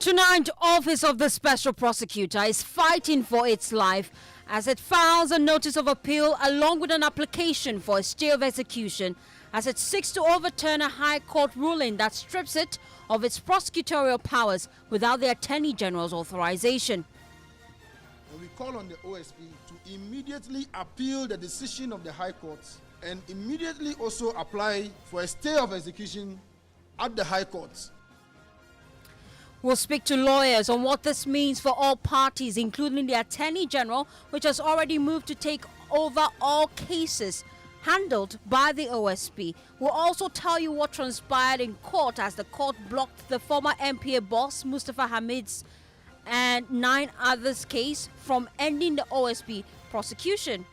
Tonight, Office of the Special Prosecutor is fighting for its life as it files a notice of appeal along with an application for a stay of execution as it seeks to overturn a High Court ruling that strips it of its prosecutorial powers without the Attorney General's authorization. And we call on the OSP to immediately appeal the decision of the High Court and immediately also apply for a stay of execution at the High Court. We'll speak to lawyers on what this means for all parties, including the Attorney General, which has already moved to take over all cases handled by the OSP. We'll also tell you what transpired in court as the court blocked the former MPA boss, Mustafa Hamid's, and 9 others' case from ending the OSP prosecution.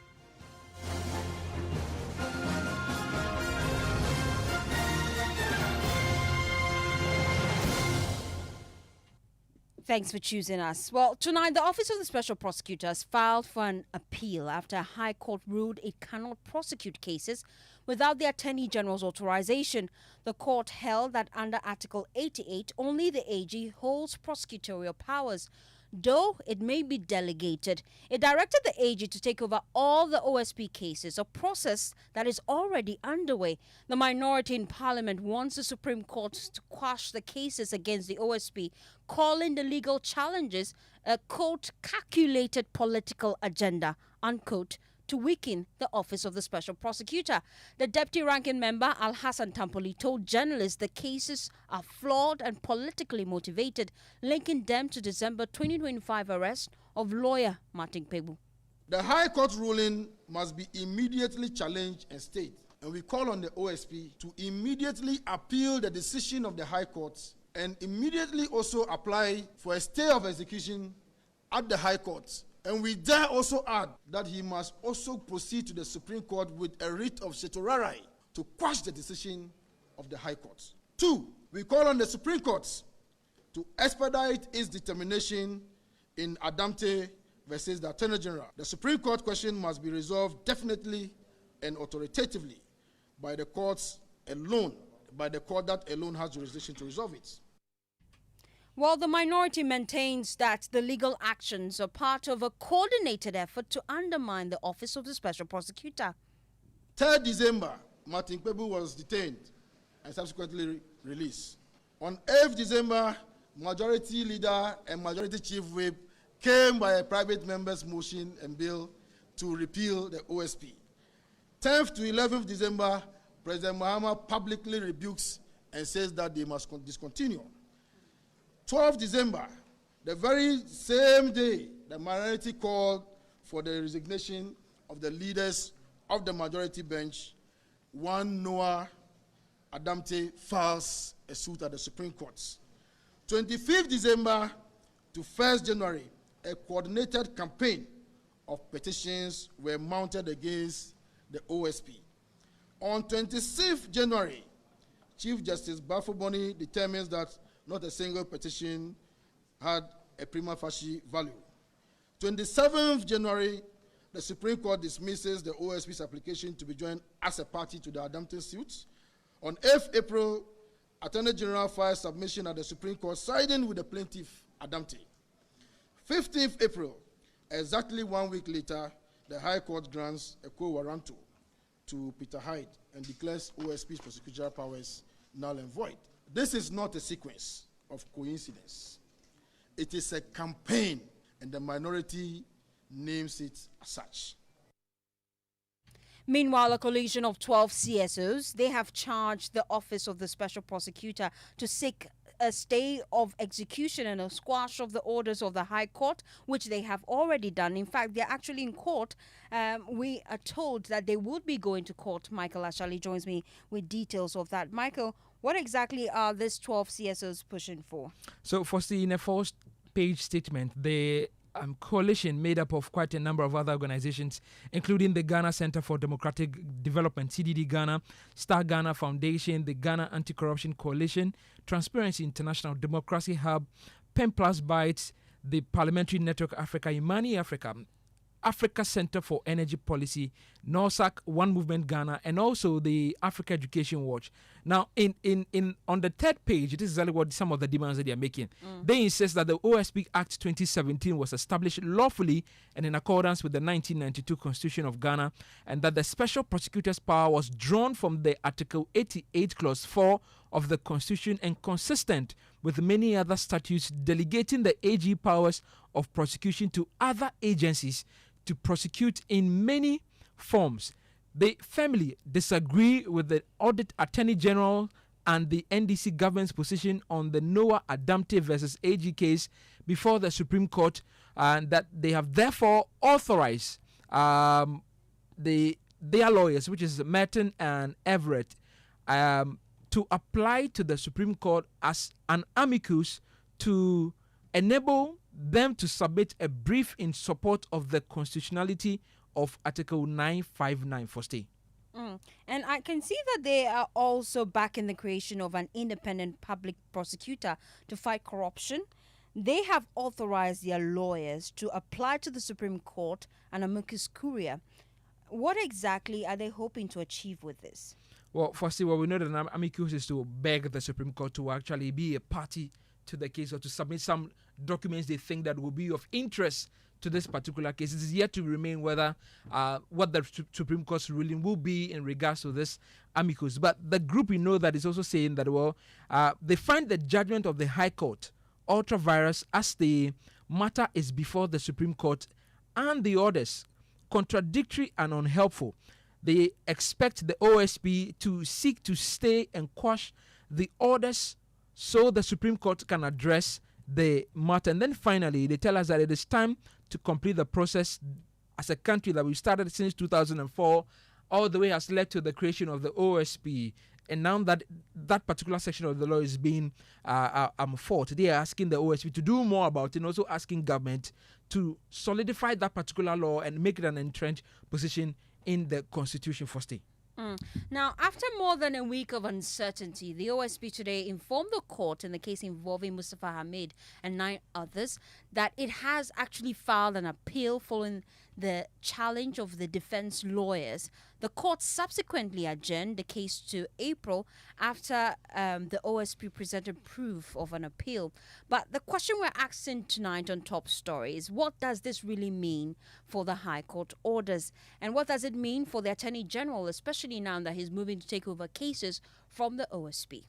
Thanks for choosing us. Well, tonight, the Office of the Special Prosecutor has filed for an appeal after a High Court ruled it cannot prosecute cases without the Attorney General's authorization. The court held that under Article 88, only the AG holds prosecutorial powers, though it may be delegated. It directed the AG to take over all the OSP cases, a process that is already underway. The minority in Parliament wants the Supreme Court to quash the cases against the OSP, calling the legal challenges a, quote, calculated political agenda, unquote, to weaken the Office of the Special Prosecutor. The Deputy Ranking Member, Al-Hassan Tampoli, told journalists the cases are flawed and politically motivated, linking them to December 2025 arrest of lawyer Martin Pebu. The High Court ruling must be immediately challenged and stayed, and we call on the OSP to immediately appeal the decision of the High Court and immediately also apply for a stay of execution at the High Court. And we dare also add that he must also proceed to the Supreme Court with a writ of certiorari to quash the decision of the High Court. 2, we call on the Supreme Court to expedite its determination in Adamte versus the Attorney General. The Supreme Court question must be resolved definitely and authoritatively by the courts alone, by the court that alone has jurisdiction to resolve it. Well, the minority maintains that the legal actions are part of a coordinated effort to undermine the Office of the Special Prosecutor. 3rd December, Martin Pebu was detained and subsequently released. On 8th December, Majority Leader and Majority Chief Whip came by a private member's motion and bill to repeal the OSP. 10th to 11th December, President Mahama publicly rebukes and says that they must discontinue. 12th December, the very same day, the minority called for the resignation of the leaders of the majority bench. One Noah Adamte files a suit at the Supreme Court. 25th December to 1st January, a coordinated campaign of petitions were mounted against the OSP. On 26th January, Chief Justice Bafoboni determines that not a single petition had a prima facie value. 27th January, the Supreme Court dismisses the OSP's application to be joined as a party to the Adamte suit. On 8th April, Attorney General files submission at the Supreme Court siding with the plaintiff Adamte. 15th April, exactly 1 week later, the High Court grants a quo warranto to Peter Hyde and declares OSP's prosecutorial powers null and void. This is not a sequence of coincidence. It is a campaign, and the minority names it as such. Meanwhile, a coalition of 12 CSOs, they have charged the Office of the Special Prosecutor to seek a stay of execution and a squash of the orders of the High Court, which they have already done. In fact, they're actually in court. We are told that they would be going to court. Michael Ashali joins me with details of that. Michael, what exactly are these 12 CSOs pushing for? So, Fostina, in a 4-page statement, the coalition made up of quite a number of other organizations, including the Ghana Center for Democratic Development, CDD Ghana, Star Ghana Foundation, the Ghana Anti-Corruption Coalition, Transparency International, Democracy Hub, Pen Plus Bytes, the Parliamentary Network Africa, Imani Africa, Africa Center for Energy Policy, NORSAC, One Movement Ghana, and also the Africa Education Watch. Now, in on the third page, this is exactly what some of the demands that they are making. They insist that the OSP Act 2017 was established lawfully and in accordance with the 1992 Constitution of Ghana, and that the Special Prosecutor's power was drawn from the Article 88, Clause 4 of the Constitution and consistent with many other statutes delegating the AG powers of prosecution to other agencies to prosecute in many forms. They firmly disagree with the Audit Attorney General and the NDC government's position on the Noah Adamte versus AG case before the Supreme Court, and that they have therefore authorized their lawyers, which is Merton and Everett, to apply to the Supreme Court as an amicus to enable them to submit a brief in support of the constitutionality of Article 959 for stay. And I can see that they are also backing the creation of an independent public prosecutor to fight corruption. They have authorized their lawyers to apply to the Supreme Court an amicus curiae. What exactly are they hoping to achieve with this? Well, firstly, we know that an amicus is to beg the Supreme Court to actually be a party to the case or to submit some documents they think that will be of interest to this particular case. It is yet to remain whether what the Supreme Court's ruling will be in regards to this amicus. But the group, we know that is also saying that, well, they find the judgment of the High Court ultra virus as the matter is before the Supreme Court and the orders contradictory and unhelpful. They expect the OSP to seek to stay and quash the orders so the Supreme Court can address the matter. And then finally, they tell us that it is time to complete the process as a country that we started since 2004, all the way has led to the creation of the OSP. And now that that particular section of the law is being fought, they are asking the OSP to do more about it and also asking government to solidify that particular law and make it an entrenched position in the Constitution for stay. Now, after more than a week of uncertainty, the OSP today informed the court in the case involving Mustafa Hamid and 9 others that it has actually filed an appeal following the challenge of the defense lawyers. The court subsequently adjourned the case to April after the OSP presented proof of an appeal. But the question we're asking tonight on Top Story is, what does this really mean for the High Court orders? And what does it mean for the Attorney General, especially now that he's moving to take over cases from the OSP?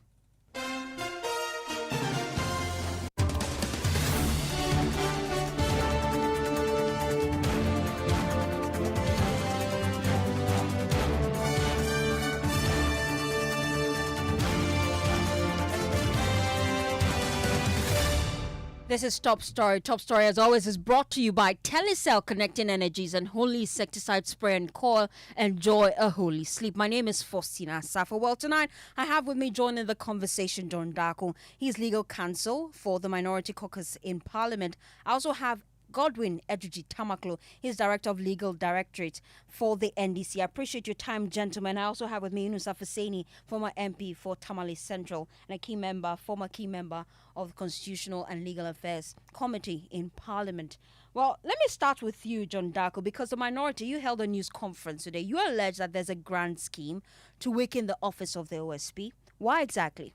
This is Top Story. Top Story, as always, is brought to you by Telecel, connecting energies and Holy Insecticide Spray and Coil. Enjoy a holy sleep. My name is Fostina Sarfo. Well, tonight I have with me joining the conversation John Darko. He's legal counsel for the Minority Caucus in Parliament. I also have Godwin Eduji Tamaklo. He's Director of Legal Directorate for the NDC. I appreciate your time, gentlemen. I also have with me Yunusa Faseni, former MP for Tamale Central and a former key member of the Constitutional and Legal Affairs Committee in Parliament. Well, let me start with you, John Darko, because the minority, you held a news conference today. You allege that there's a grand scheme to weaken the office of the OSP. Why exactly?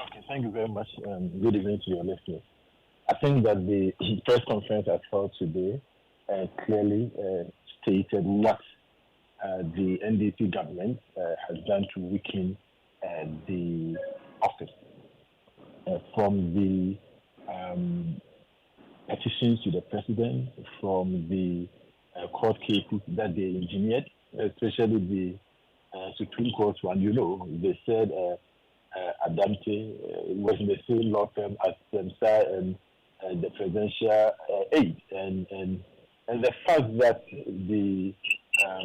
Okay, thank you very much. Good evening to your listeners. I think that the press conference I held today clearly stated what the NDC government has done to weaken the office. From the petitions to the president, from the court cases that they engineered, especially the Supreme Court one. You know, they said Adamte was in the same law firm as Semsa and the presidential aide, and the fact that the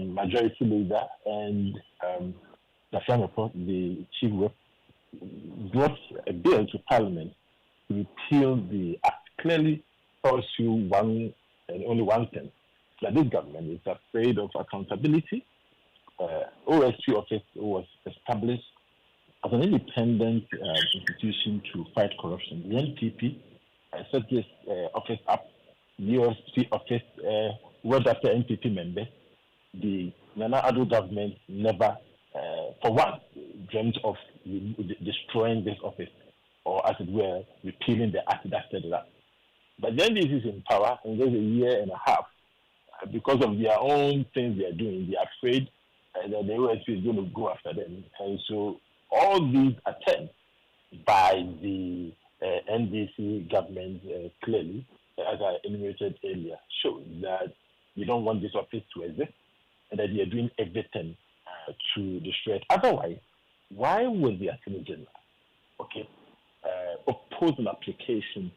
majority leader and the firm report, the chief whip, brought a bill to Parliament to repeal the act, clearly tells you one and only one thing, that this government is afraid of accountability. OSP office was established as an independent institution to fight corruption. The NPP set this office up the OSP office went after NPP members, the Nana Addo government never, for one, dreamt of destroying this office, or as it were, repealing the act that set it up. But then this is in power, and there's a year and a half. Because of their own things they are doing, they are afraid that the OSP is going to go after them. And so all these attempts by the NDC government clearly, as I enumerated earlier, show that you don't want this office to exist and that they are doing everything to destroy it. Otherwise, why would the Attorney General oppose an application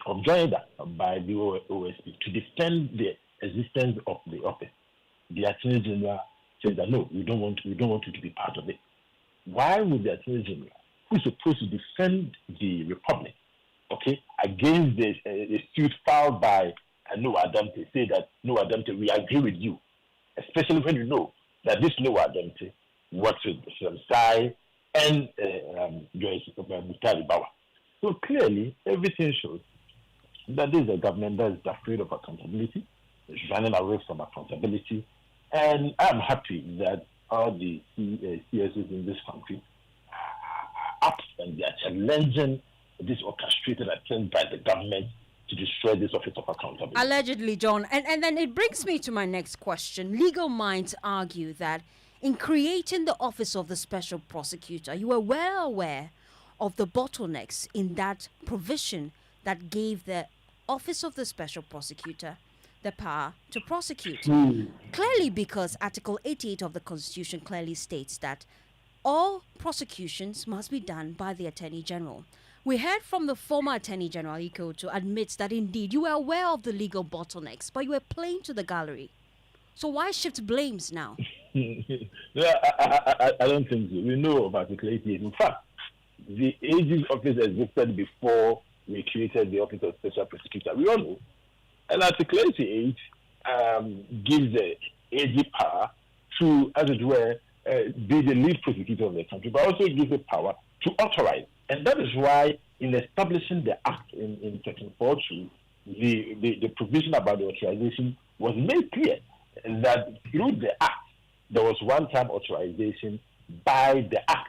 of joining that by the OSP to defend the existence of the office? The Attorney General says that no, we don't want you to be part of it. Why would the Attorney General, who is supposed to defend the Republic, against the suit filed by Noah Adamte, say that Noah Adamte, we agree with you, especially when you know that this Noah Adamte works with Sai and Gyasi Mutari Bawa. So clearly, everything shows that this is a government that is afraid of accountability, is running away from accountability, and I'm happy that all the CSOs in this country are up and they are challenging this orchestrated attempt by the government to destroy this office of accountability. Allegedly, John. And then it brings me to my next question. Legal minds argue that in creating the office of the Special Prosecutor, you were well aware of the bottlenecks in that provision that gave the office of the Special Prosecutor the power to prosecute. Clearly, because Article 88 of the Constitution clearly states that all prosecutions must be done by the Attorney General. We heard from the former Attorney General, Iko, to admit that indeed you were aware of the legal bottlenecks, but you were playing to the gallery. So why shift blames now? I don't think so. We know of Article 88. In fact, the AG's office existed before we created the Office of Special Prosecutor. We all know. And Article 88 gives the AG power to, as it were, be the lead prosecutor of the country, but also gives the power to authorize. And that is why, in establishing the Act in Section 4.2, the provision about the authorization was made clear that through the Act, there was one-time authorization by the Act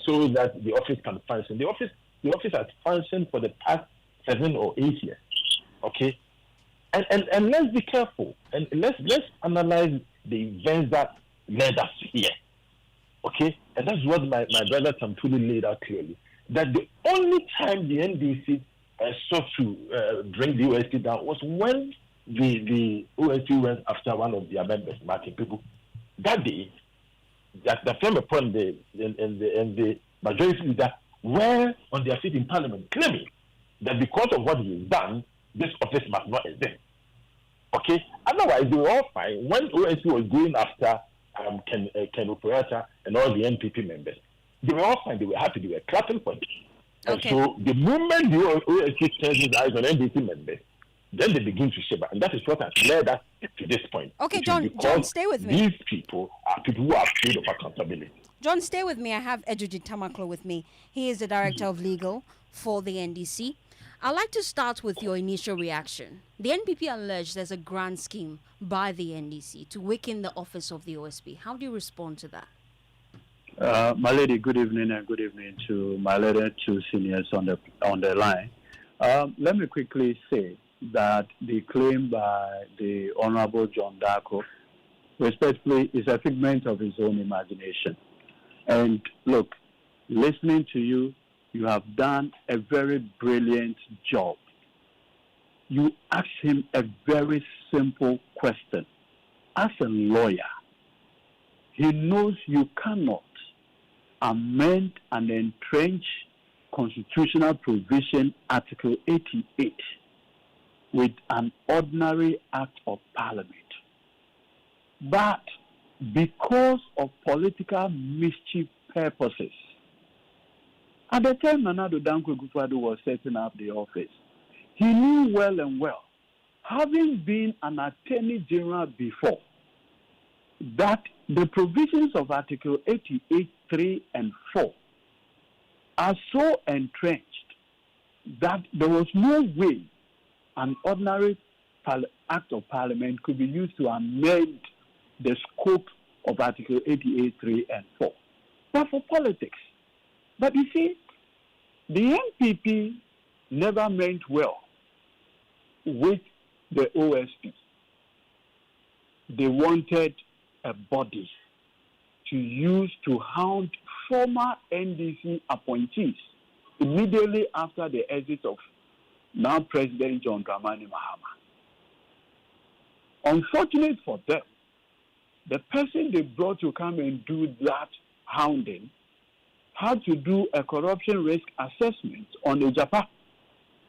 so that the office can function. The office has functioned for the past 7 or 8 years. Okay? And let's be careful and let's analyze the events that led us here. Okay? And that's what my brother Tampuli laid out clearly. That the only time the NDC sought to bring the OSP down was when the OSP went after one of their members, Martin People. That day, that came upon the majority leader were on their feet in Parliament, claiming that because of what he has done, this office must not exist. Okay? Otherwise, they were all fine. When OSP was going after Ken Operata and all the NPP members, they were all fine. They were happy. They were clapping for it. Okay. And so the moment the OSP turns his eyes on NPP members, then they begin to shiver. And that is what has led us to this point. Okay, John, stay with me. These people are people who are afraid of accountability. John, stay with me. I have Ejudi Tamaklo with me. He is the Director of Legal for the NDC. I'd like to start with your initial reaction. The NPP alleged there's a grand scheme by the NDC to weaken the office of the OSP. How do you respond to that? My lady, good evening, and good evening to my lady, two seniors on the line. Let me quickly say that the claim by the Honorable John Darko, respectfully, is a figment of his own imagination. And look, listening to you, you have done a very brilliant job. You asked him a very simple question. As a lawyer, he knows you cannot amend and entrench constitutional provision Article 88 with an ordinary act of parliament. But because of political mischief purposes, at the time Nana Danko Gufado was setting up the office, he knew well and well, having been an Attorney General before, that the provisions of Article 88, 3 and 4 are so entrenched that there was no way an ordinary act of parliament could be used to amend the scope of Article 88, 3 and 4. But for politics. But you see, the NPP never meant well with the OSP. They wanted a body to use to hound former NDC appointees immediately after the exit of now President John Dramani Mahama. Unfortunate for them, the person they brought to come and do that hounding had to do a corruption risk assessment on the Japan,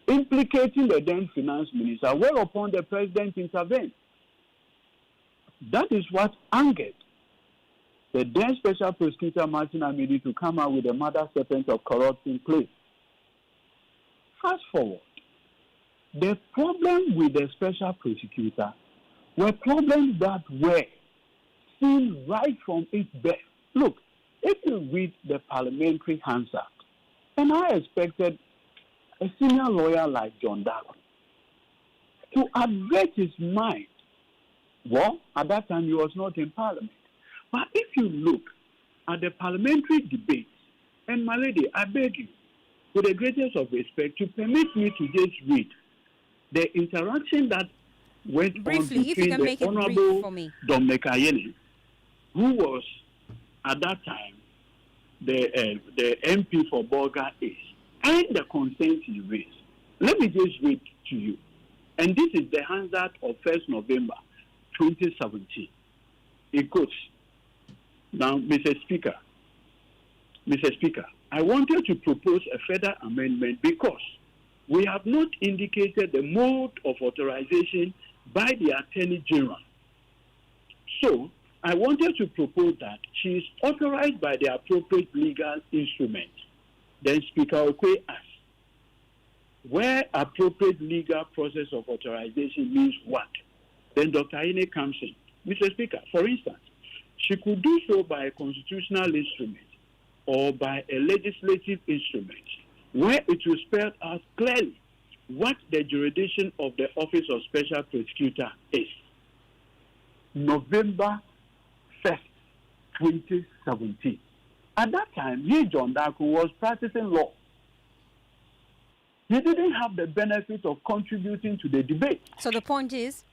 implicating the then finance minister, whereupon the president intervened. That is what angered the then Special Prosecutor Martin Amidi to come out with a mother serpent of corruption claim. Fast forward, the problem with the Special Prosecutor were problems that were seen right from its birth. Look, if you read the Parliamentary Hansard, and I expected a senior lawyer like John Darko to advert his mind. Well, at that time he was not in Parliament. But if you look at the parliamentary debates, and my lady, I beg you, with the greatest of respect, to permit me to just read the interaction that went briefly, on if you between can the make it brief Honorable for me. Dominic Ayeni, who was at that time the MP for Bolga East, and the concerns he raised. Let me just read to you. And this is the Hansard of 1st November 2017. It goes, now, Mr. Speaker, I wanted to propose a further amendment because we have not indicated the mode of authorization by the Attorney General. So, I wanted to propose that she is authorized by the appropriate legal instrument. Then Speaker Okwe asks, where appropriate legal process of authorization means what? Then Dr. Aine comes in. Mr. Speaker, for instance, she could do so by a constitutional instrument or by a legislative instrument where it will spell out clearly what the jurisdiction of the Office of Special Prosecutor is. November 1st, 2017. At that time, he, John Darko, was practicing law. He didn't have the benefit of contributing to the debate. So the point is?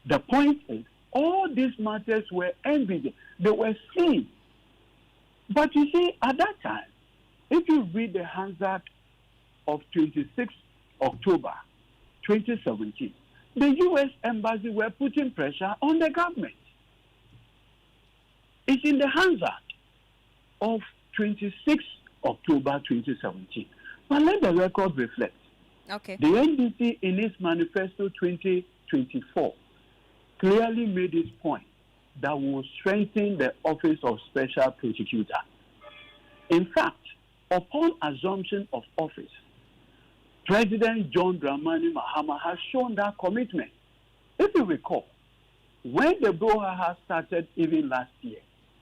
The point is, all these matters were envisaged. They were seen. But you see, at that time, if you read the Hansard of 26 October 2017, the U.S. Embassy were putting pressure on the government. It's in the Hansard of 26 October 2017. But let the record reflect. Okay. The NDC in its manifesto 2024 clearly made its point that will strengthen the Office of Special Prosecutor. In fact, upon assumption of office, President John Dramani Mahama has shown that commitment. If you recall, when the brouhaha started even last year,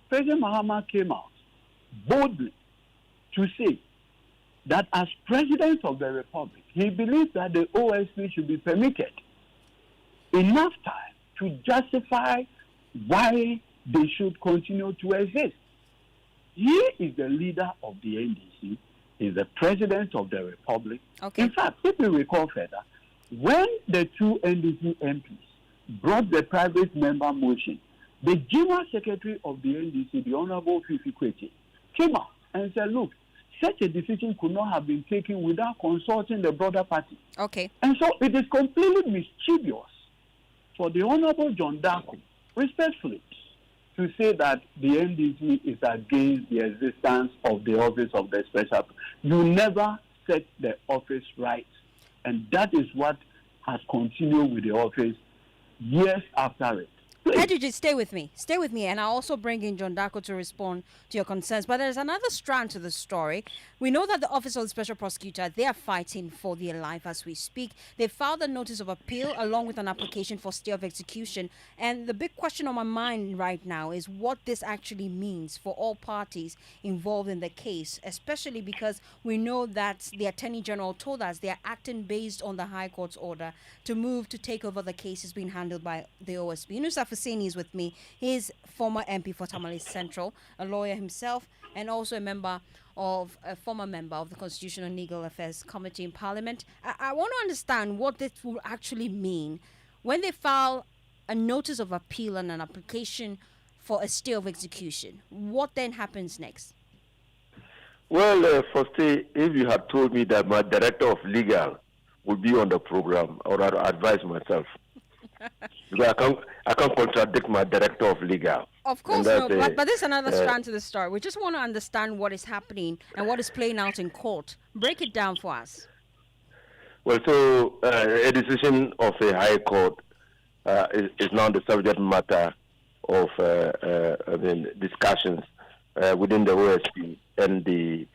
President Mahama came out boldly to say that as President of the Republic, he believes that the OSP should be permitted enough time to justify why they should continue to exist. He is the leader of the NDC, he is the President of the Republic. Okay. In fact, if you recall further, when the two NDC MPs brought the private member motion, the General Secretary of the NDC, the Honorable Fifi Kweti, came out and said, look, such a decision could not have been taken without consulting the broader party. Okay. And so it is completely mischievous for the Honorable John Darko, respectfully, to say that the NDC is against the existence of the Office of the Special. You never set the office right. And that is what has continued with the office years after it. Edwige, stay with me. Stay with me, and I'll also bring in John Darko to respond to your concerns. But there's another strand to the story. We know that the Office of the Special Prosecutor, they are fighting for their life as we speak. They filed a notice of appeal along with an application for stay of execution. And the big question on my mind right now is what this actually means for all parties involved in the case, especially because we know that the Attorney General told us they are acting based on the High Court's order to move to take over the cases being handled by the OSP. Fostina is with me. He is former MP for Tamale Central, a lawyer himself, and also a former member of the Constitutional and Legal Affairs Committee in Parliament. I want to understand what this will actually mean when they file a notice of appeal and an application for a stay of execution. What then happens next? Well, firstly, if you had told me that my director of legal would be on the program, I would have advised myself. Because I can't contradict my director of legal. Of course, no, but there's another strand to the story. We just want to understand what is happening and what is playing out in court. Break it down for us. Well, so a decision of a high court is now the subject matter of discussions within the OSP and the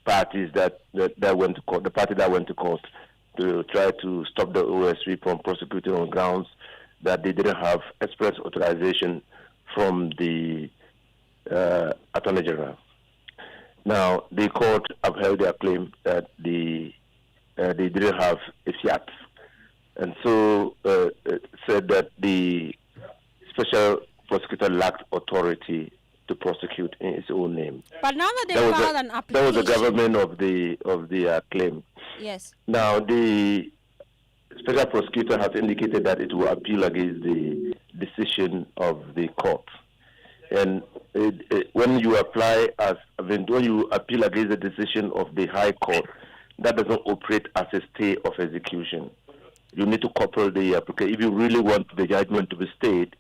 parties that went to court. The party that went to court to try to stop the OSP from prosecuting on grounds that they didn't have express authorization from the Attorney General. Now, the court upheld their claim that they didn't have a fiat, and so said that the Special Prosecutor lacked authority to prosecute in its own name. But now that they filed an application, that was the government of the claim. Yes. Now the Special Prosecutor has indicated that it will appeal against the decision of the court, and when you appeal against the decision of the High Court, that doesn't operate as a stay of execution. You need to couple the application. If you really want the judgment to be stayed,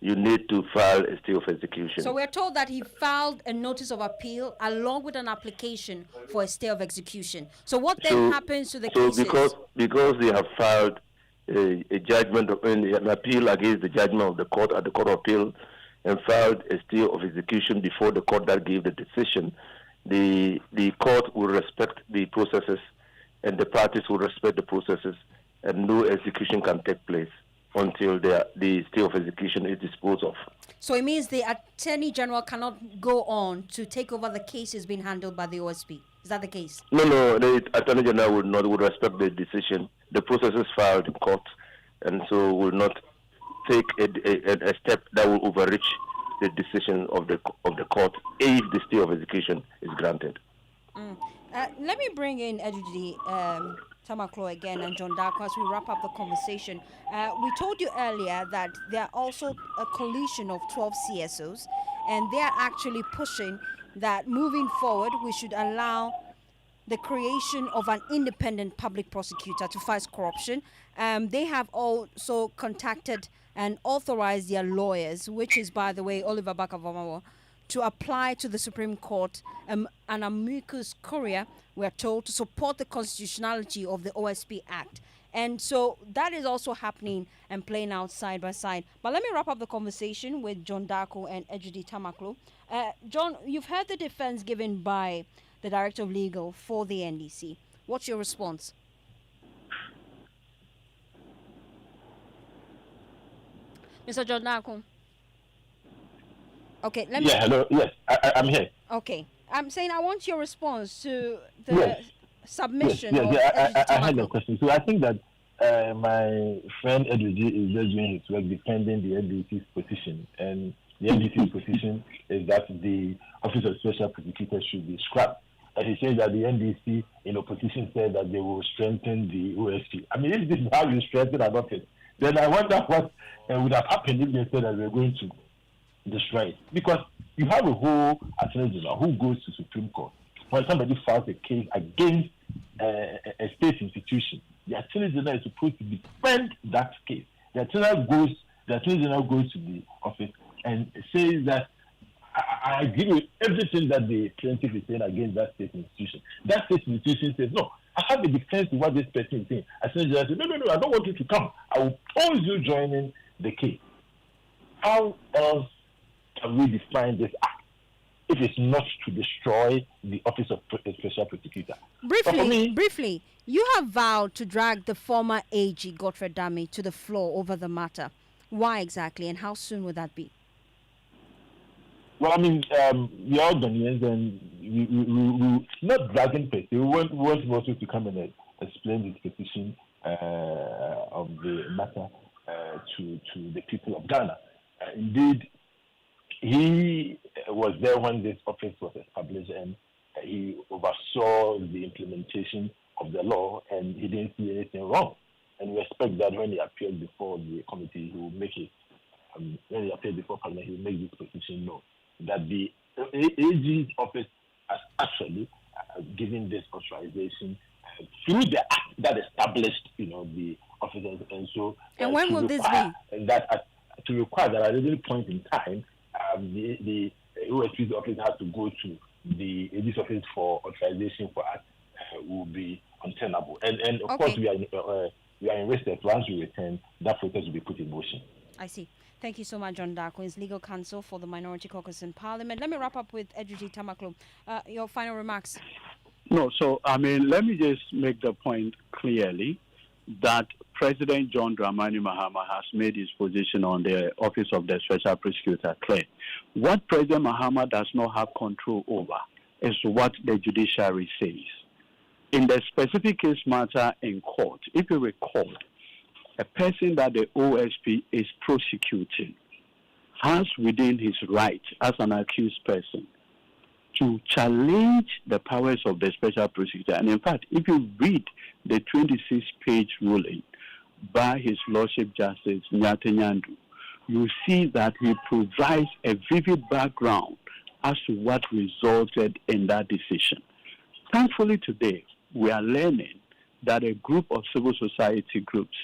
you need to file a stay of execution. So we're told that he filed a notice of appeal along with an application for a stay of execution. So what then happens to the cases? Because they have filed a judgment, an appeal against the judgment of the court at the Court of Appeal, and filed a stay of execution before the court that gave the decision, the court will respect the processes, and the parties will respect the processes, and no execution can take place until the stay of execution is disposed of. So it means the Attorney General cannot go on to take over the cases being handled by the OSP. Is that the case? No. The Attorney General would respect the decision. The process is filed in court, and so will not take a step that will overreach the decision of the court if the stay of execution is granted. Let me bring in Edwige Tamaklo again and John Darko as we wrap up the conversation. We told you earlier that there are also a coalition of 12 CSOs, and they are actually pushing that moving forward we should allow the creation of an independent public prosecutor to fight corruption. They have also contacted and authorized their lawyers, which is, by the way, Oliver Bakavamawo, to apply to the Supreme Court an amicus curiae, we're told, to support the constitutionality of the OSP Act. And so that is also happening and playing out side by side. But let me wrap up the conversation with John Darko and Edwige Tamaklo. John, you've heard the defense given by the Director of Legal for the NDC. What's your response? Mr. John Darko. Okay, let me... Yeah, hello. Yes, I'm here. Okay. I'm saying I want your response to the submission. Yes, I had a question. So I think that my friend Edwige is just doing his work defending the NDC's position. And the NDC's position is that the Office of Special Prosecutor should be scrapped. And he says that the NDC in opposition said that they will strengthen the OSP. I mean, if this is how you strengthen an office, then I wonder what would have happened if they said that we're going to destroy it. Because you have a whole Attorney General who goes to Supreme Court. When somebody files a case against a state institution, the Attorney General is supposed to defend that case. The Attorney General goes to the office and says that I agree with everything that the plaintiff is saying against that state institution. That state institution says, no, I have a defense to what this person is saying. Attorney General says, no, I don't want you to come. I will oppose you joining the case. how else can we define this act if it's not to destroy the office of Special Prosecutor? Briefly, you have vowed to drag the former AG, Godfrey Dame, to the floor over the matter. Why exactly, and how soon would that be? Well, I mean, we are Ghanaians, and we not dragging per se. We want also to come and explain the position of the matter to the people of Ghana. Indeed, he was there when this office was established, and he oversaw the implementation of the law, and he didn't see anything wrong. And we expect that when he appears before the committee, he will make it. When he appears before Parliament, he will make this position known that the AG's office has actually given this authorization through the act that established, the officers, and so. And when will this be? And that to require that at any point in time, the OSP's office has to go to the AG's office for authorization for act will be untenable. And of course, we are invested. Once we return, that process will be put in motion. I see. Thank you so much, John Darko, his legal counsel for the Minority Caucus in Parliament. Let me wrap up with Eduji Tamaklo. Your final remarks. No, so, let me just make the point clearly that President John Dramani Mahama has made his position on the office of the Special Prosecutor clear. What President Mahama does not have control over is what the judiciary says. In the specific case matter in court, if you recall, a person that the OSP is prosecuting has within his right as an accused person to challenge the powers of the Special Prosecutor. And in fact, if you read the 26-page ruling by His Lordship Justice Nyate Nyandu, you see that he provides a vivid background as to what resulted in that decision. Thankfully today, we are learning that a group of civil society groups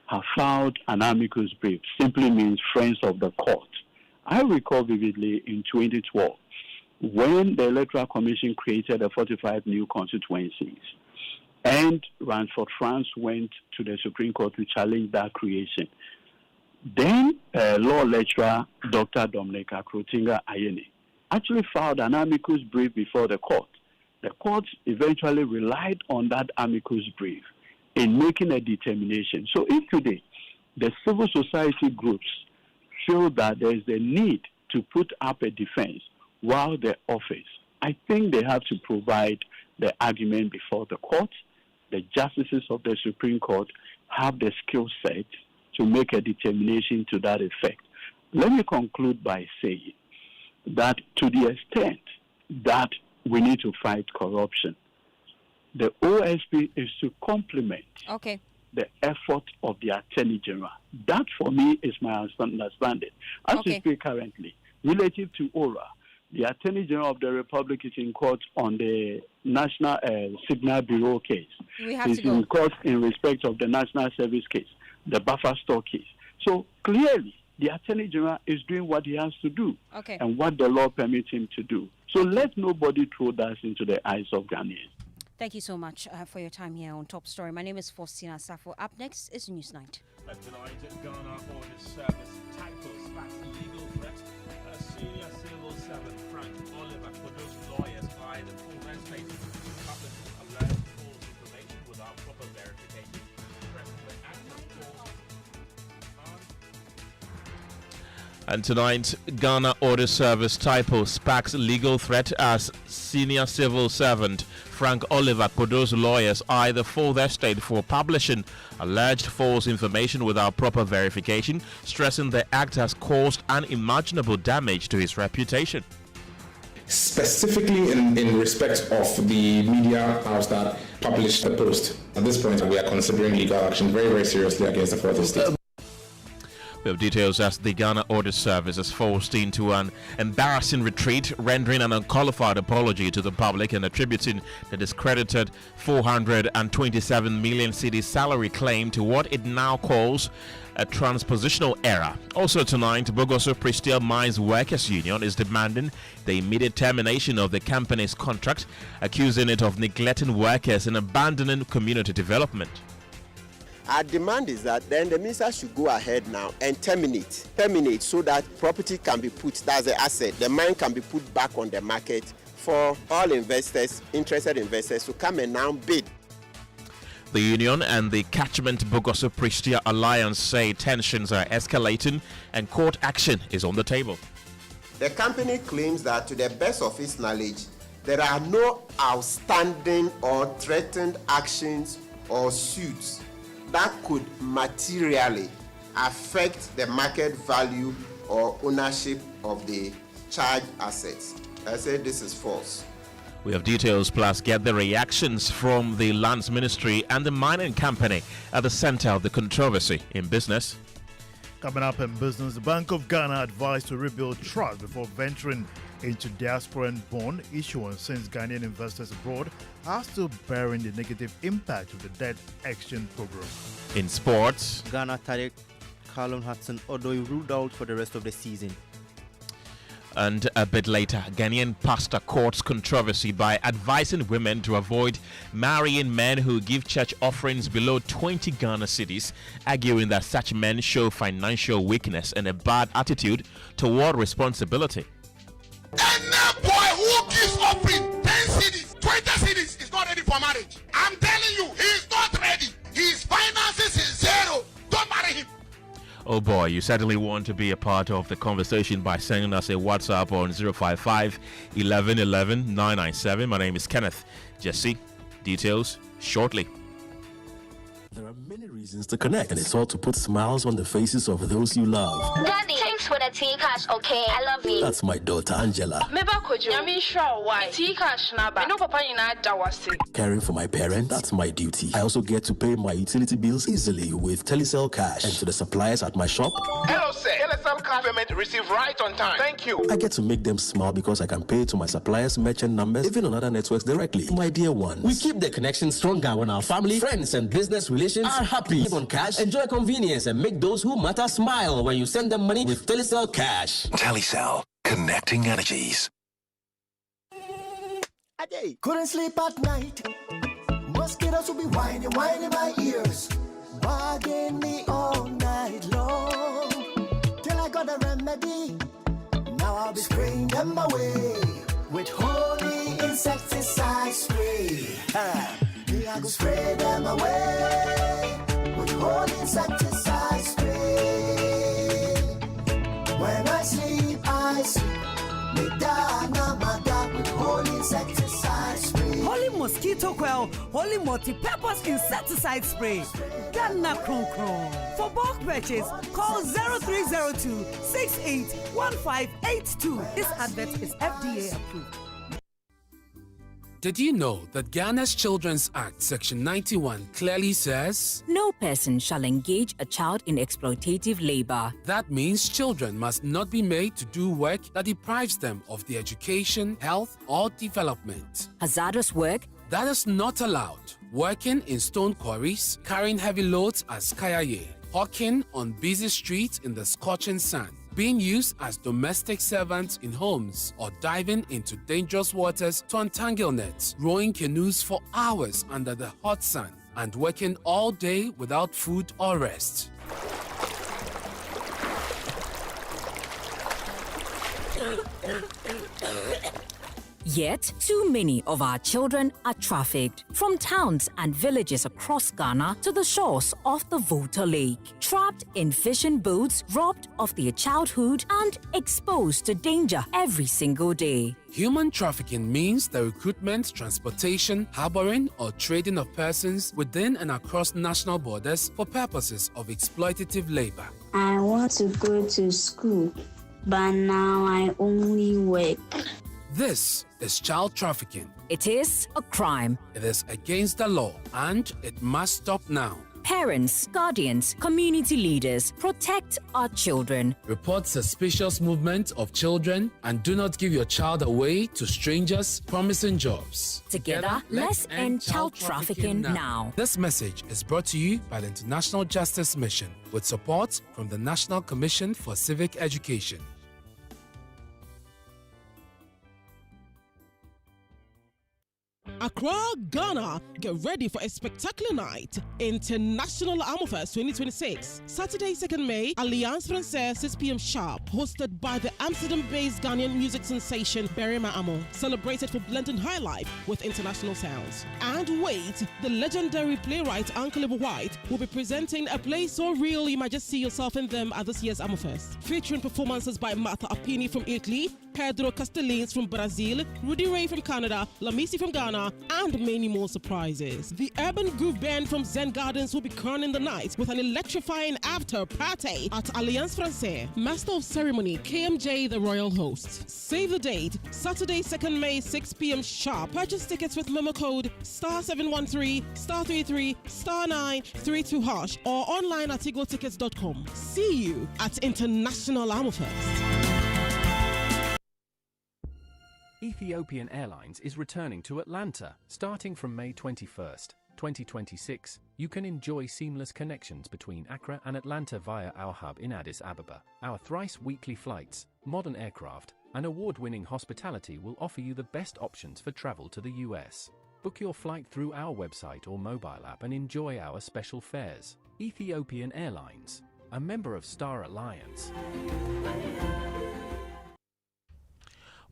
have filed an amicus brief, simply means friends of the court. I recall vividly in 2012, when the Electoral Commission created the 45 new constituencies, and Ransford France went to the Supreme Court to challenge that creation. Then law lecturer Dr. Dominica Krotinga Ayene actually filed an amicus brief before the court. The court eventually relied on that amicus brief in making a determination. So if today the civil society groups feel that there is a need to put up a defense while the office, I think they have to provide the argument before the court. The justices of the Supreme Court have the skill set to make a determination to that effect. Let me conclude by saying that to the extent that we need to fight corruption, the OSP is to complement the effort of the Attorney General. That, for me, is my understanding. As we speak currently, relative to ORA, the Attorney General of the Republic is in court on the National Signal Bureau case. He's in court in respect of the National Service case, the buffer store case. So clearly, the Attorney General is doing what he has to do and what the law permits him to do. So let nobody throw that into the eyes of Ghanaians. Thank you so much for your time here on Top Story. My name is Fostina Sarfo. Up next is Newsnight. Tonight, Ghana Audit Service tackles back legal threat. A senior civil servant, Frank Oliver, for those lawyers by the full estate, published alleged false information without proper verification. And tonight, Ghana Audit Service typo sparks legal threat as senior civil servant Frank Oliver Kodo's lawyers eye the full estate for publishing alleged false information without proper verification, stressing the act has caused unimaginable damage to his reputation. Specifically in respect of the media house that published the post, at this point we are considering legal action very, very seriously against the fourth estate. We have details as the Ghana Audit Service is forced into an embarrassing retreat, rendering an unqualified apology to the public and attributing the discredited 427 million cedi salary claim to what it now calls a transpositional error. Also tonight, Bogoso Prestia Mines Workers Union is demanding the immediate termination of the company's contract, accusing it of neglecting workers and abandoning community development. Our demand is that then the minister should go ahead now and terminate so that property can be put, that's the asset, the mine can be put back on the market for all investors, interested investors to come and now bid. The union and the Catchment Bogoso-Pristia Alliance say tensions are escalating and court action is on the table. The company claims that to the best of its knowledge, there are no outstanding or threatened actions or suits that could materially affect the market value or ownership of the charged assets. I said this is false. We have details plus get the reactions from the Lands Ministry and the mining company at the center of the controversy in business. Coming up in business, the Bank of Ghana advised to rebuild trust before venturing into diaspora and bond issuance since Ghanaian investors abroad are still bearing the negative impact of the debt exchange program. In sports, Ghana Tarek Callum Hudson Odoi ruled out for the rest of the season. And a bit later, Ghanaian pastor courts controversy by advising women to avoid marrying men who give church offerings below 20 Ghana cedis, arguing that such men show financial weakness and a bad attitude toward responsibility. Any boy who gives offering 10 cedis, 20 cedis is not ready for marriage. I'm telling you, he is not ready. His finances is zero. Don't marry him. Oh boy, you certainly want to be a part of the conversation by sending us a WhatsApp on 055 11 11 997. My name is Kenneth. Gyasi, details shortly. There are many reasons to connect, and it's all to put smiles on the faces of those you love. Daddy, thanks for the tea cash, okay? I love you. That's my daughter, Angela. Caring for my parents, that's my duty. I also get to pay my utility bills easily with Telecel Cash. And to the suppliers at my shop, Hello, sir. Telecel Cash payment received right on time. Thank you. I get to make them smile because I can pay to my suppliers' merchant numbers, even on other networks directly. My dear ones, we keep the connection stronger when our family, friends, and business relations are happy. Live on cash, enjoy convenience, and make those who matter smile when you send them money with Telecel Cash. Telecel, connecting energies. Couldn't sleep at night. Mosquitoes will be whining my ears, bugging me all night long. Till I got a remedy. Now I'll be spraying them away with holy insecticide spray. I go spray them away with holy insecticide spray. When I sleep, me down my dark with holy insecticide spray. Holy mosquito quell, holy multi-purpose insecticide spray. Ghana Kron Kron. For bulk purchase, call 0302 681582. This advert is FDA approved. Did you know that Ghana's Children's Act, Section 91, clearly says, no person shall engage a child in exploitative labor. That means children must not be made to do work that deprives them of their education, health, or development. Hazardous work? That is not allowed. Working in stone quarries, carrying heavy loads as kayaye, hawking on busy streets in the scorching sun, being used as domestic servants in homes, or diving into dangerous waters to untangle nets, rowing canoes for hours under the hot sun, and working all day without food or rest. Yet, too many of our children are trafficked from towns and villages across Ghana to the shores of the Volta Lake, trapped in fishing boats, robbed of their childhood, and exposed to danger every single day. Human trafficking means the recruitment, transportation, harboring, or trading of persons within and across national borders for purposes of exploitative labor. I want to go to school, but now I only work. This is child trafficking. It is a crime. It is against the law, and it must stop now. Parents, guardians, community leaders, protect our children. Report suspicious movement of children and do not give your child away to strangers promising jobs. Together, let's end child trafficking now. This message is brought to you by the International Justice Mission with support from the National Commission for Civic Education. Accra, Ghana, get ready for a spectacular night. International Armor Fest 2026. Saturday, 2nd May, Alliance Francaise, 6 p.m. sharp. Hosted by the Amsterdam-based Ghanaian music sensation Berima Amo. Celebrated for blending high life with international sounds. And wait, the legendary playwright Uncle White will be presenting a play so real you might just see yourself in them at this year's Armor Fest. Featuring performances by Martha Appiah from Italy, Pedro Castellins from Brazil, Rudy Ray from Canada, Lamisi from Ghana, and many more surprises. The Urban Groove Band from Zen Gardens will be crowning the night with an electrifying after party at Alliance Francaise. Master of Ceremony, KMJ, the royal host. Save the date, Saturday, 2nd May, 6 p.m. sharp. Purchase tickets with memo code *713 *33 *932# or online at eagleTickets.com. See you at International Armor Fest. Ethiopian Airlines is returning to Atlanta starting from May 21st, 2026. You can enjoy seamless connections between Accra and Atlanta via our hub in Addis Ababa. Our thrice weekly flights, modern aircraft, and award-winning hospitality will offer you the best options for travel to the US. Book your flight through our website or mobile app and enjoy our special fares. Ethiopian Airlines, a member of Star Alliance.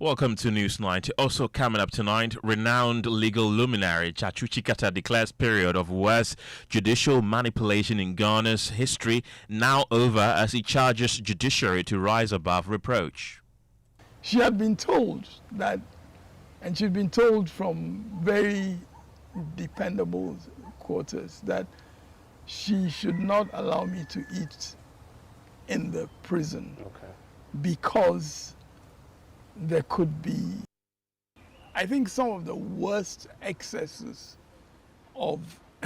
Welcome to News 90. Also coming up tonight, renowned legal luminary Chikata declares period of worst judicial manipulation in Ghana's history now over as he charges judiciary to rise above reproach. She had been told that, and she'd been told from very dependable quarters, that she should not allow me to eat in the prison because there could be, I think, some of the worst excesses of,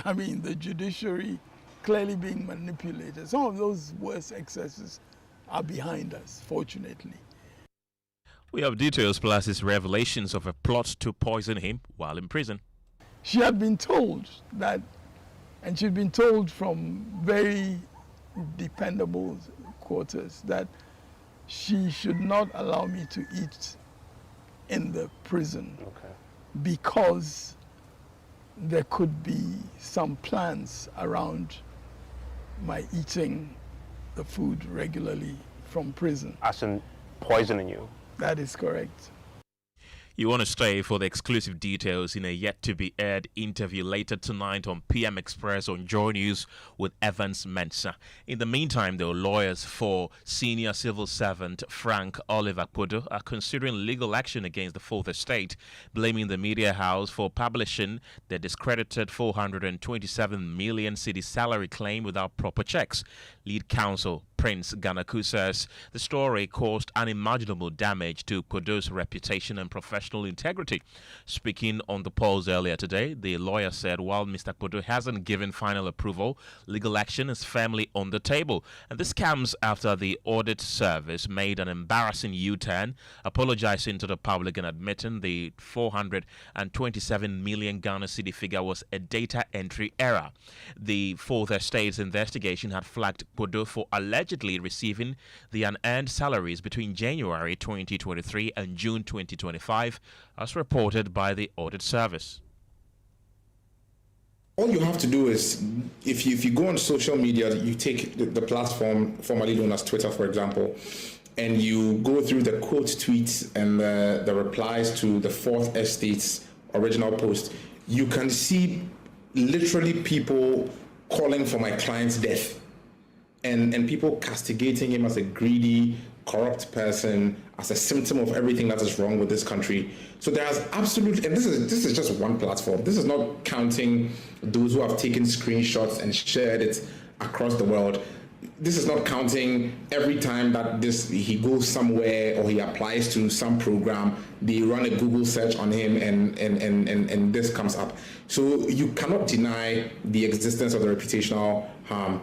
the judiciary clearly being manipulated. Some of those worst excesses are behind us, fortunately. We have details plus his revelations of a plot to poison him while in prison. She had been told that, and she'd been told from very dependable quarters, that she should not allow me to eat in the prison because there could be some plans around my eating the food regularly from prison. As in poisoning you? That is correct. You want to stay for the exclusive details in a yet-to-be-aired interview later tonight on PM Express on Joy News with Evans Mensah. In the meantime, though, lawyers for senior civil servant Frank Oliver Podo are considering legal action against the Fourth Estate, blaming the media house for publishing the discredited 427 million cedi salary claim without proper checks. Lead counsel Prince Ganaku says the story caused unimaginable damage to Podo's reputation and professional integrity. Speaking on the polls earlier today, the lawyer said while Mr. Podo hasn't given final approval, legal action is firmly on the table. And this comes after the Audit Service made an embarrassing U-turn, apologizing to the public and admitting the 427 million Ghana cedi figure was a data entry error. The Fourth Estate's investigation had flagged Podo for allegedly receiving the unearned salaries between January 2023 and June 2025, as reported by the Audit Service. All you have to do is, if you go on social media, you take the platform formerly known as Twitter, for example, and you go through the quote tweets and the replies to the Fourth Estate's original post, you can see literally people calling for my client's death. And people castigating him as a greedy, corrupt person, as a symptom of everything that is wrong with this country. So there's absolutely, and this is just one platform. This is not counting those who have taken screenshots and shared it across the world. This is not counting every time that he goes somewhere or he applies to some program, they run a Google search on him and this comes up. So you cannot deny the existence of the reputational harm.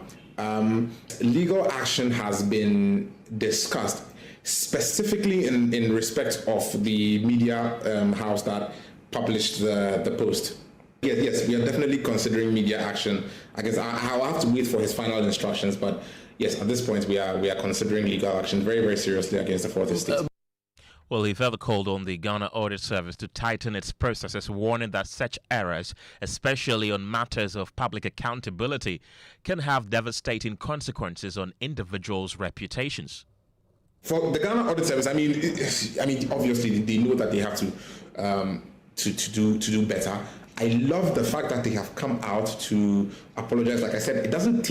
Legal action has been discussed specifically in respect of the media house that published the post. Yes, we are definitely considering media action. I guess I'll have to wait for his final instructions, but yes, at this point we are considering legal action very, very seriously against the Fourth Estate. Well, he further called on the Ghana Audit Service to tighten its processes, warning that such errors, especially on matters of public accountability, can have devastating consequences on individuals' reputations. For the Ghana Audit Service, I mean, obviously they know that they have to do better. I love the fact that they have come out to apologize. Like I said, it doesn't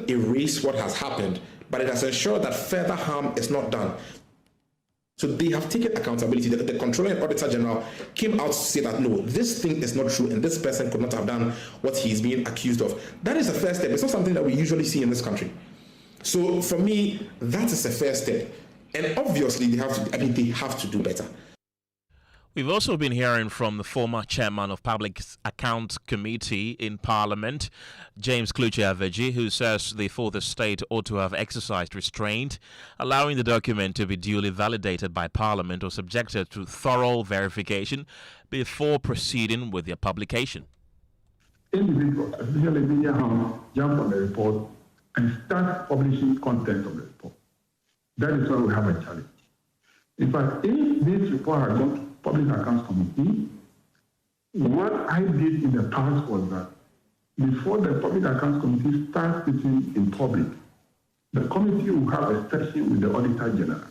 erase what has happened, but it has ensured that further harm is not done. So they have taken accountability. The Controller and Auditor General came out to say that no, this thing is not true and this person could not have done what he's being accused of. That is the first step. It's not something that we usually see in this country. So for me, that is the first step. And obviously they have to do better. We've also been hearing from the former chairman of Public Accounts Committee in Parliament, James Kluche-Aveji, who says the fourth estate ought to have exercised restraint, allowing the document to be duly validated by Parliament or subjected to thorough verification before proceeding with their publication. Individuals, especially media houses, jump on the report and start publishing content of the report. That is why we have a challenge. In fact, if this report had gone to Public Accounts Committee, what I did in the past was that before the Public Accounts Committee starts sitting in public, the committee will have a session with the Auditor General.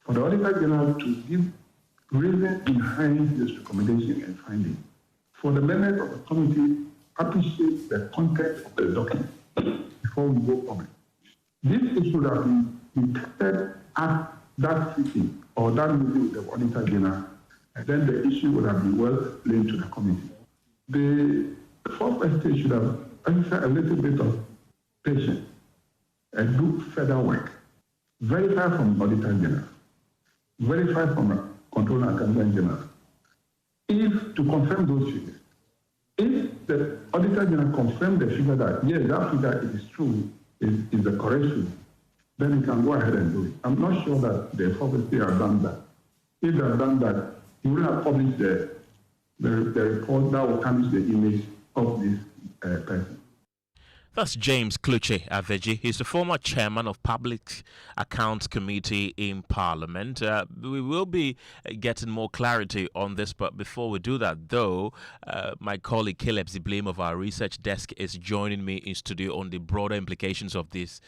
For the Auditor General to give reason behind this recommendation and finding. For the members of the committee appreciate the content of the document before we go public. This issue that we detected at that sitting or that meeting with the Auditor General, and then the issue would have been well explained to the committee. The fourth estate should have exercised a little bit of patience and do further work. Verify from the Auditor General, verify from the Controller and Accountant General. If to confirm those figures, if the Auditor General confirms the figure that yes, that figure it is true, is the correct figure, then you can go ahead and do it. I'm not sure that the fourth estate have done that. If they have done that, you will have published the report that will tarnish the image of this person. That's James Kluche-Aveji. He's the former chairman of Public Accounts Committee in Parliament. We will be getting more clarity on this, but before we do that, though, my colleague Caleb Ziblem of our research desk is joining me in studio on the broader implications of this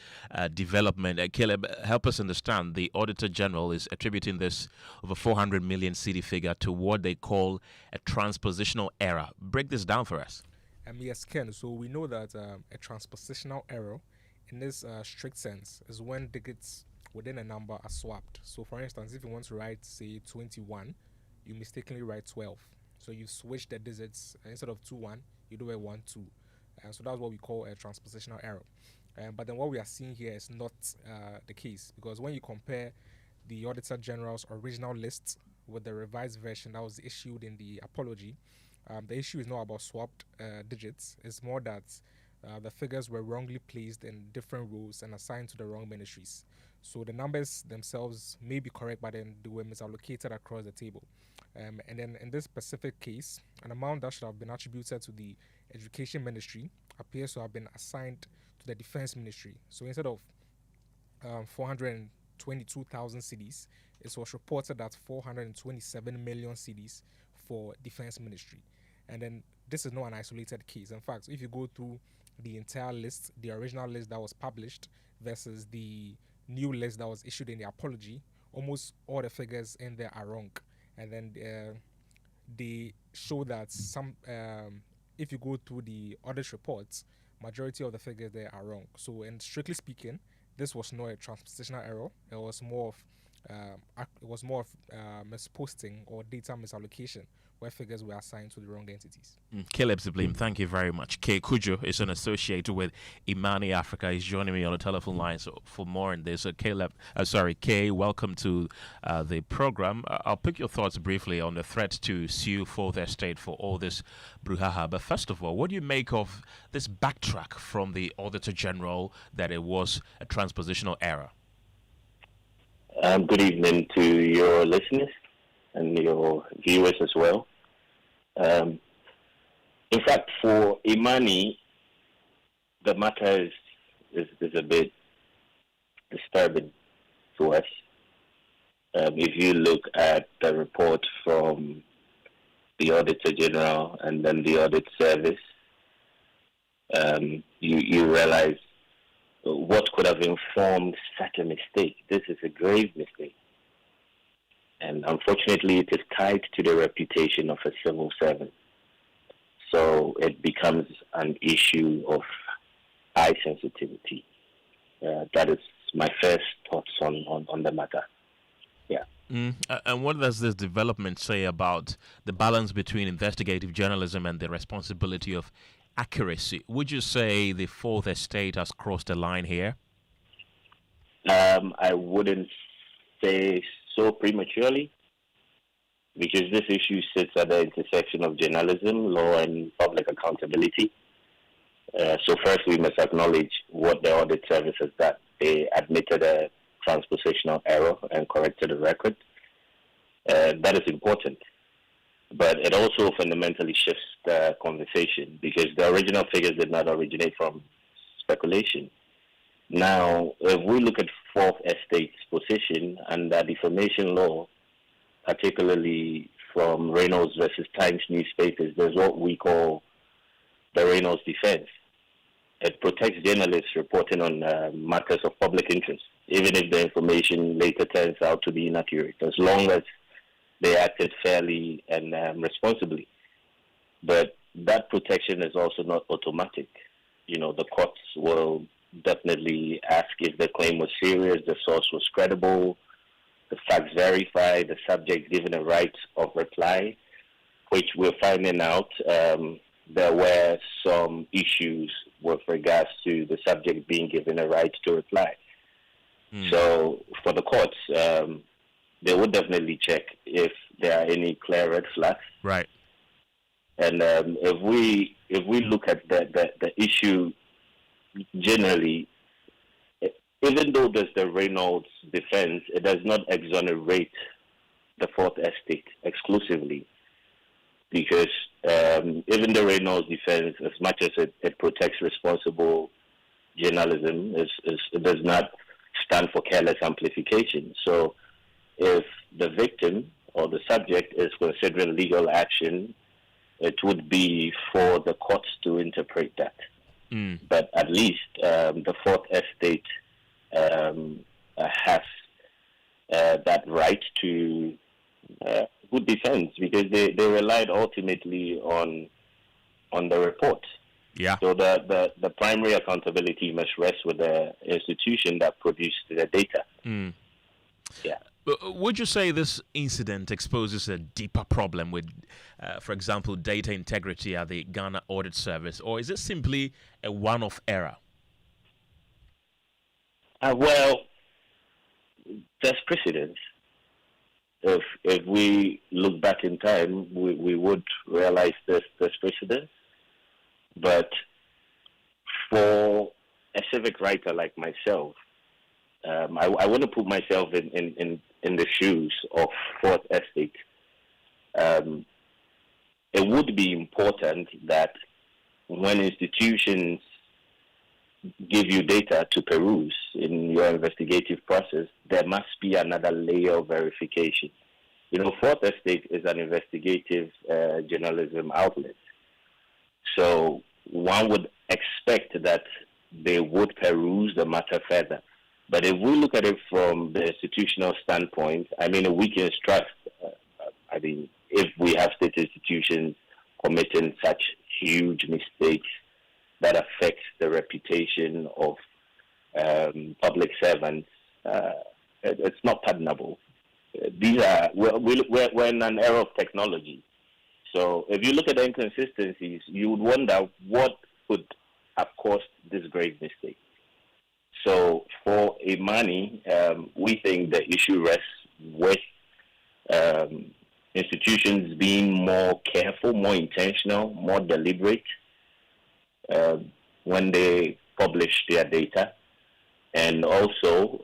development. Caleb, help us understand. The Auditor General is attributing this over 400 million cedi figure to what they call a transpositional error. Break this down for us. Yes, Ken. So we know that a transpositional error, in this strict sense, is when digits within a number are swapped. So, for instance, if you want to write, say, 21, you mistakenly write 12. So you switch the digits. Instead of 2-1, you do a 1-2. So that's what we call a transpositional error. But then what we are seeing here is not the case, because when you compare the Auditor General's original list with the revised version that was issued in the apology, the issue is not about swapped digits. It's more that the figures were wrongly placed in different rows and assigned to the wrong ministries. So the numbers themselves may be correct, but then they were misallocated across the table. And then in this specific case, an amount that should have been attributed to the Education Ministry appears to have been assigned to the Defense Ministry. So instead of 422,000 cedis, it was reported that 427 million cedis for Defense Ministry. And then this is not an isolated case. In fact, if you go through the entire list, the original list that was published versus the new list that was issued in the apology, almost all the figures in there are wrong. And then they show that some, if you go through the audit reports, majority of the figures there are wrong. So, and strictly speaking, this was not a transpositional error. It was more of misposting or data misallocation, where figures were assigned to the wrong entities. Caleb Ziblem, thank you very much. Kay Kujo is an associate with Imani Africa. He's joining me on the telephone line for more on this. So Kay, welcome to the program. I'll pick your thoughts briefly on the threat to sue Fourth Estate for all this brouhaha. But first of all, what do you make of this backtrack from the Auditor General that it was a transpositional error? Good evening to your listeners and your viewers as well. In fact, for Imani, the matter is a bit disturbing to us If you look at the report from the Auditor General and then the Audit Service, you realize what could have informed such a mistake. This is a grave mistake. And unfortunately, it is tied to the reputation of a civil servant. So it becomes an issue of high sensitivity. That is my first thoughts on the matter. Yeah. And what does this development say about the balance between investigative journalism and the responsibility of accuracy? Would you say the Fourth Estate has crossed a line here? I wouldn't say so prematurely, because this issue sits at the intersection of journalism, law, and public accountability. So first, we must acknowledge what the Audit Service has done. They admitted a transpositional error and corrected the record. That is important. But it also fundamentally shifts the conversation, because the original figures did not originate from speculation. Now, if we look at Fourth Estate's position under defamation law, particularly from Reynolds versus Times newspapers, there's what we call the Reynolds defense. It protects journalists reporting on matters of public interest, even if the information later turns out to be inaccurate, as long as they acted fairly and responsibly. But that protection is also not automatic. You know, the courts will definitely ask if the claim was serious, the source was credible, the facts verified, the subject given a right of reply, which we're finding out there were some issues with regards to the subject being given a right to reply. So for the courts, they would definitely check if there are any clear red flags. Right. And if we look at the issue generally, even though there's the Reynolds defense, it does not exonerate the Fourth Estate exclusively, because even the Reynolds defense, as much as it protects responsible journalism, it does not stand for careless amplification. So if the victim or the subject is considering legal action, it would be for the courts to interpret that. But at least the Fourth Estate has that right to good defense, because they relied ultimately on the report. Yeah. So the primary accountability must rest with the institution that produced the data. Yeah. Would you say this incident exposes a deeper problem with, for example, data integrity at the Ghana Audit Service, or is it simply a one-off error? Well, there's precedence. If we look back in time, we would realize there's precedence. But for a civic writer like myself, I want to put myself in the shoes of Fourth Estate. It would be important that when institutions give you data to peruse in your investigative process, there must be another layer of verification. You know, Fourth Estate is an investigative journalism outlet. So one would expect that they would peruse the matter further. But if we look at it from the institutional standpoint, I mean, we can trust. I mean, if we have state institutions committing such huge mistakes that affect the reputation of public servants, it's not pardonable. We're in an era of technology. So if you look at the inconsistencies, you would wonder what could have caused this grave mistake. So for Imani, we think the issue rests with institutions being more careful, more intentional, more deliberate when they publish their data. And also,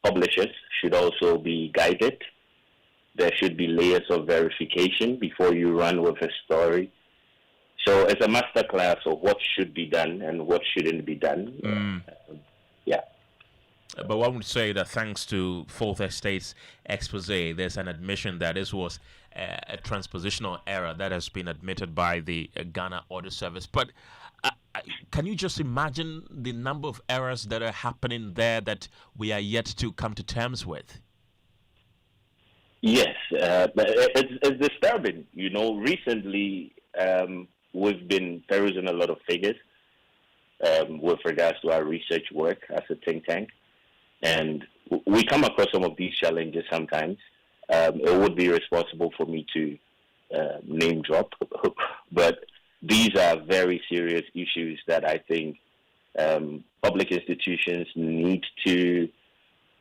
publishers should also be guided. There should be layers of verification before you run with a story. So it's a masterclass of what should be done and what shouldn't be done. Yeah. But one would say that thanks to Fourth Estate's expose, there's an admission that this was a transpositional error that has been admitted by the Ghana Audit Service. But can you just imagine the number of errors that are happening there that we are yet to come to terms with? Yes, but it's disturbing. You know, recently we've been perusing a lot of figures with regards to our research work as a think tank. And we come across some of these challenges sometimes. It would be responsible for me to name drop, but these are very serious issues that I think public institutions need to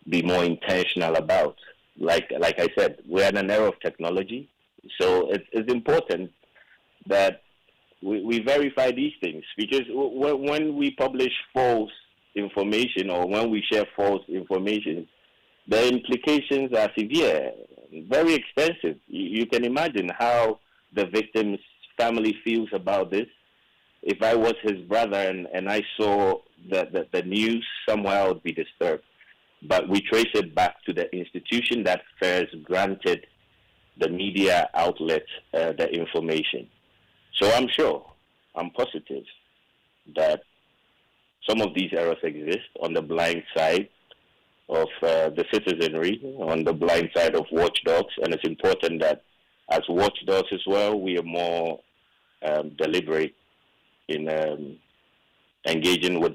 be more intentional about. Like I said, we're in an era of technology, so it's important that we verify these things, because when we publish false information or when we share false information, the implications are severe, very expensive. You can imagine how the victim's family feels about this. If I was his brother and I saw the news, somewhere I would be disturbed. But we trace it back to the institution that first granted the media outlet the information. So I'm positive that some of these errors exist on the blind side of the citizenry, on the blind side of watchdogs, and it's important that as watchdogs as well, we are more deliberate in engaging with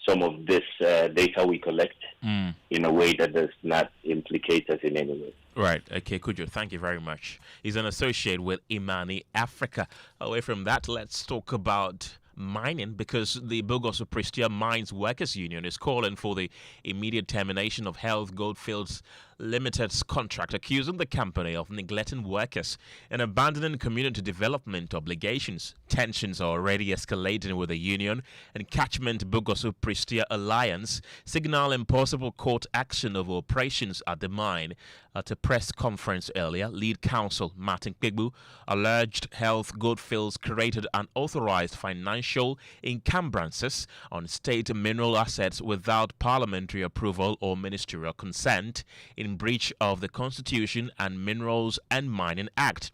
some of this data we collect in a way that does not implicate us in any way. Right. Okay, Kujo, thank you very much. He's an associate with Imani Africa. Away from that, let's talk about mining, because the Bogoso Prestia Mines Workers Union is calling for the immediate termination of Health Goldfields Limited's contract, accusing the company of neglecting workers and abandoning community development obligations. Tensions are already escalating with the union and Catchment Bogoso Prestia Alliance, signaling possible court action over operations at the mine. At a press conference earlier, lead counsel Martin Kpegbu alleged Health Goldfields created unauthorized financial encumbrances on state mineral assets without parliamentary approval or ministerial consent, in breach of the Constitution and Minerals and Mining Act.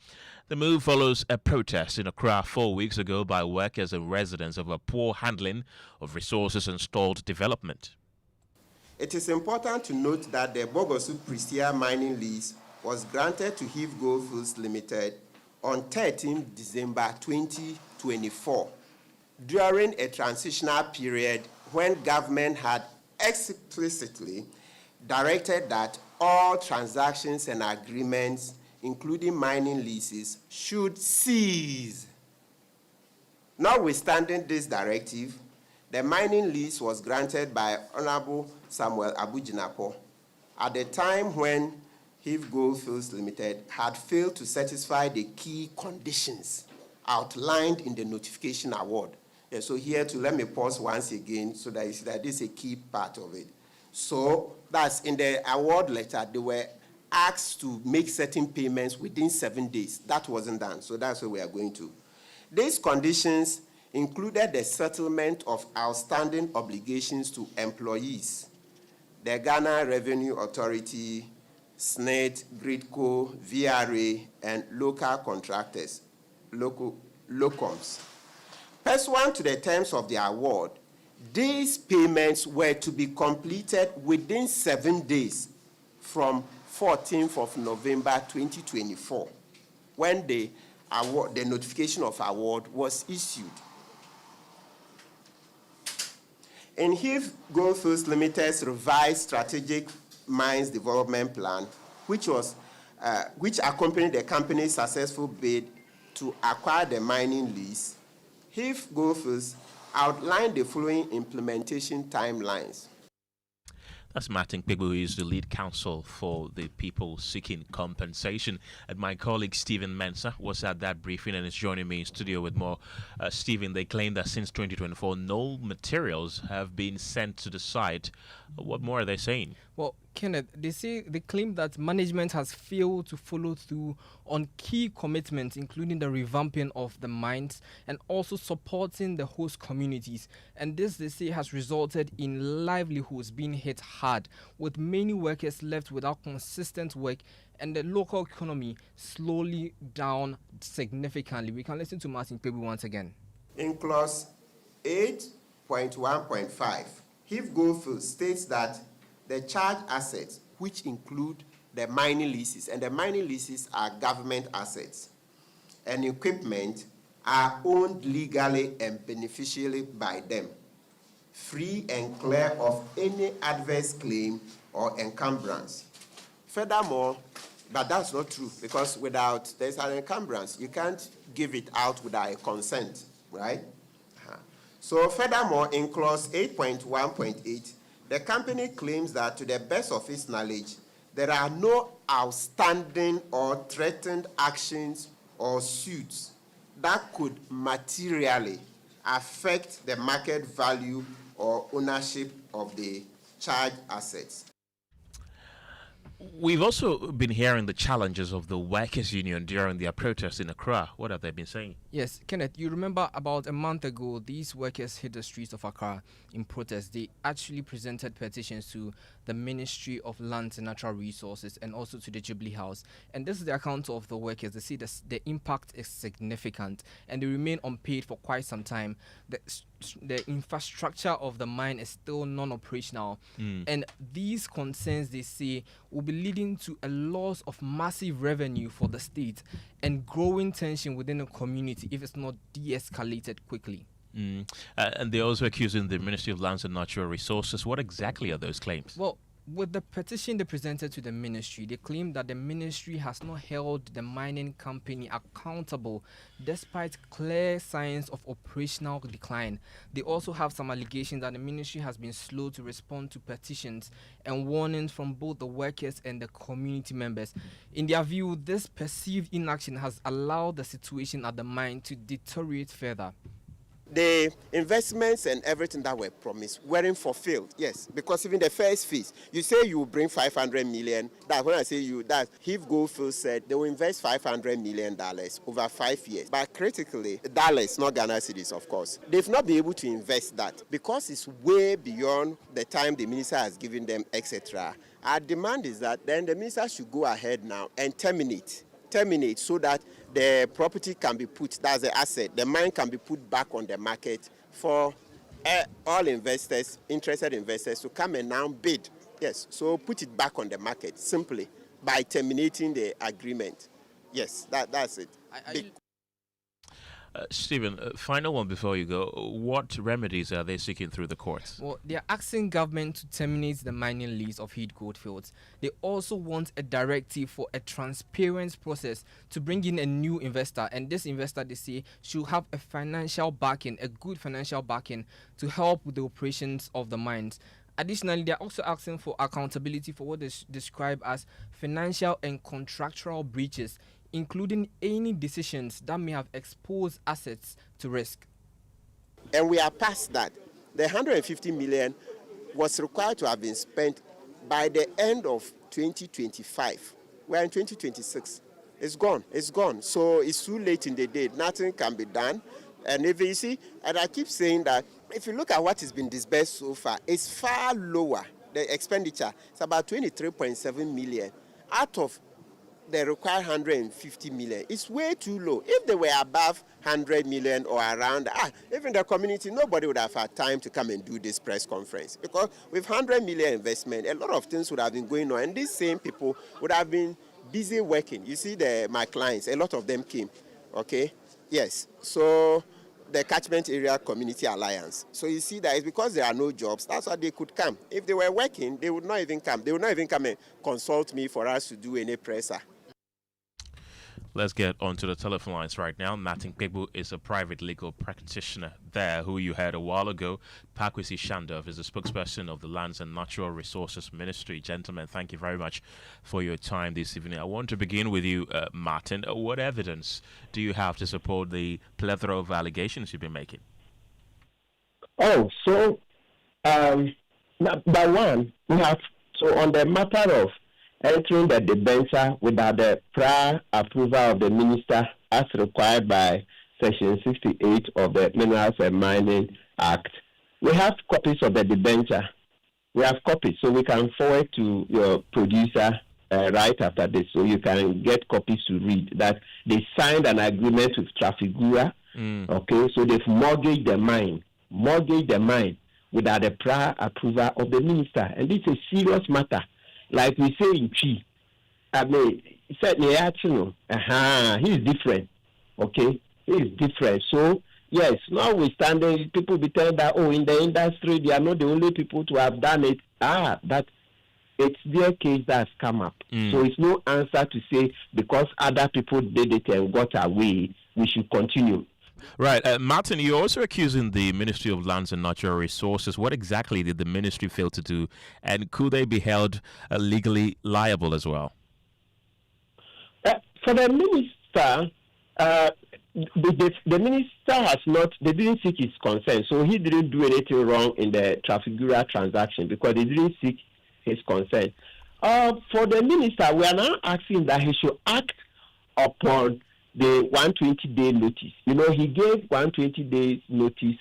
The move follows a protest in Accra 4 weeks ago by workers and residents over poor handling of resources and stalled development. It is important to note that the Bogoso Prestia mining lease was granted to Heath Goldfields Limited on 13 December 2024, during a transitional period when government had explicitly directed that all transactions and agreements, including mining leases, should cease. Notwithstanding this directive, the mining lease was granted by Honorable Samuel Abujinapo at the time when Heath Goldfields Limited had failed to satisfy the key conditions outlined in the notification award. Yeah, so here to let me pause once again so that you see that this is a key part of it. So that's in the award letter, they were asked to make certain payments within 7 days. That wasn't done, so that's what we are going to. These conditions included the settlement of outstanding obligations to employees, the Ghana Revenue Authority, SNET, GRIDCO, VRA, and local contractors, locums. Pursuant to the terms of the award, these payments were to be completed within 7 days from 14th of November 2024, when the notification of award was issued. In Heath Goldfields Limited's revised strategic mines development plan, which accompanied the company's successful bid to acquire the mining lease, Heath Goldfields outlined the following implementation timelines. That's Martin Kpegbu, who is the lead counsel for the people seeking compensation. And my colleague Stephen Mensah was at that briefing and is joining me in studio with more. Stephen, they claim that since 2024, no materials have been sent to the site. What more are they saying? Well, Kenneth, they claim that management has failed to follow through on key commitments, including the revamping of the mines and also supporting the host communities. And this, they say, has resulted in livelihoods being hit hard, with many workers left without consistent work and the local economy slowly down significantly. We can listen to Martin Pebu once again. In clause 8.1.5, Heath Goldfield states that the charged assets, which include the mining leases, and the mining leases are government assets, and equipment are owned legally and beneficially by them, free and clear of any adverse claim or encumbrance. Furthermore, but that's not true, because there's an encumbrance, you can't give it out without a consent, right? So furthermore, in clause 8.1.8, the company claims that, to the best of its knowledge, there are no outstanding or threatened actions or suits that could materially affect the market value or ownership of the charged assets. We've also been hearing the challenges of the workers' union during their protests in Accra. What have they been saying? Yes, Kenneth, you remember about a month ago, these workers hit the streets of Accra in protest. They actually presented petitions to the Ministry of Lands and Natural Resources and also to the Jubilee House. And this is the account of the workers. They see the impact is significant and they remain unpaid for quite some time. The infrastructure of the mine is still non-operational. And these concerns, they say, will be leading to a loss of massive revenue for the state and growing tension within the community if it's not de-escalated quickly. And they're also accusing the Ministry of Lands and Natural Resources. What exactly are those claims? Well, with the petition they presented to the ministry, they claim that the ministry has not held the mining company accountable despite clear signs of operational decline. They also have some allegations that the ministry has been slow to respond to petitions and warnings from both the workers and the community members. In their view, this perceived inaction has allowed the situation at the mine to deteriorate further. The investments and everything that were promised weren't fulfilled. Yes, because even the first phase, you say you will bring 500 million. That when I say you, that Heath Goldfield said they will invest $500 million over 5 years. But critically, dollars, not Ghana cedis, of course. They've not been able to invest that because it's way beyond the time the minister has given them, etc. Our demand is that then the minister should go ahead now and terminate so that the property can be put, that's the asset, the mine can be put back on the market for all investors, interested investors, to come and now bid. Yes, so put it back on the market simply by terminating the agreement. Yes, that's it. Stephen, final one before you go. What remedies are they seeking through the courts? Well, they are asking government to terminate the mining lease of Heath Goldfields. They also want a directive for a transparent process to bring in a new investor. And this investor, they say, should have a financial backing, a good financial backing to help with the operations of the mines. Additionally, they are also asking for accountability for what is described as financial and contractual breaches, including any decisions that may have exposed assets to risk. And we are past that. The 150 million was required to have been spent by the end of 2025. We're in 2026. It's gone. So it's too late in the day. Nothing can be done. And if you see, and I keep saying that, if you look at what has been disbursed so far, it's far lower. The expenditure, it's about 23.7 million out of the required 150 million. It's way too low. If they were above 100 million or around, even the community, nobody would have had time to come and do this press conference. Because with 100 million investment, a lot of things would have been going on. And these same people would have been busy working. You see, my clients, a lot of them came. Okay? Yes. So the Catchment Area Community Alliance. So you see that it's because there are no jobs, that's why they could come. If they were working, they would not even come. They would not even come and consult me for us to do any presser. Let's get onto the telephone lines right now. Martin Pebu is a private legal practitioner there who you heard a while ago. Pakwesi Shandov is the spokesperson of the Lands and Natural Resources Ministry. Gentlemen, thank you very much for your time this evening. I want to begin with you, Martin. What evidence do you have to support the plethora of allegations you've been making? By one, we have So on the matter of entering the debenture without the prior approval of the minister as required by Section 68 of the Minerals and Mining Act, we have copies of the debenture. We have copies, so we can forward to your producer right after this, so you can get copies to read that they signed an agreement with Trafigura. Okay, so they've mortgaged the mine without the prior approval of the minister, and this is a serious matter. Like we say in Chi, I mean, certainly, he's different. Okay, he's different. So yes, notwithstanding, people be telling that in the industry they are not the only people to have done it. But it's their case that's come up. So it's no answer to say because other people did it and got away, we should continue. Right. Martin, you're also accusing the Ministry of Lands and Natural Resources. What exactly did the ministry fail to do? And could they be held legally liable as well? For the minister, the minister has not, they didn't seek his consent. So he didn't do anything wrong in the Trafigura transaction because they didn't seek his consent. For the minister, we are now asking that he should act upon the 120-day notice. He gave 120 days notice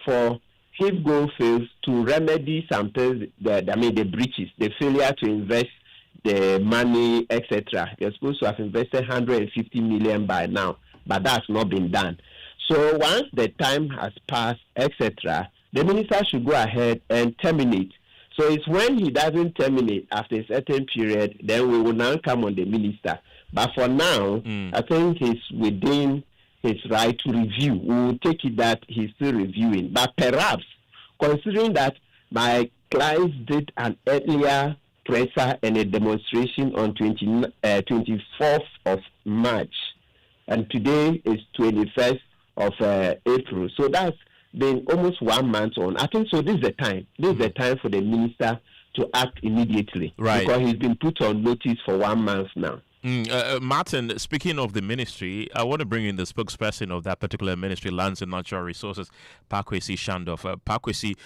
for if gold fails to remedy some things, the breaches, the failure to invest the money, etc. They're supposed to have invested 150 million by now, but that's not been done. So once the time has passed, etc., the minister should go ahead and terminate. So it's when he doesn't terminate after a certain period, then we will now come on the minister. But for now, I think he's within his right to review. We will take it that he's still reviewing. But perhaps, considering that my clients did an earlier presser and a demonstration on 24th of March, and today is 21st of April. So that's been almost 1 month on. I think so. This is the time. This is the time for the minister to act immediately. Right. Because he's been put on notice for 1 month now. Martin, speaking of the ministry, I want to bring in the spokesperson of that particular ministry, Lands and Natural Resources, Pakwesi Shandoff. Pakwesi,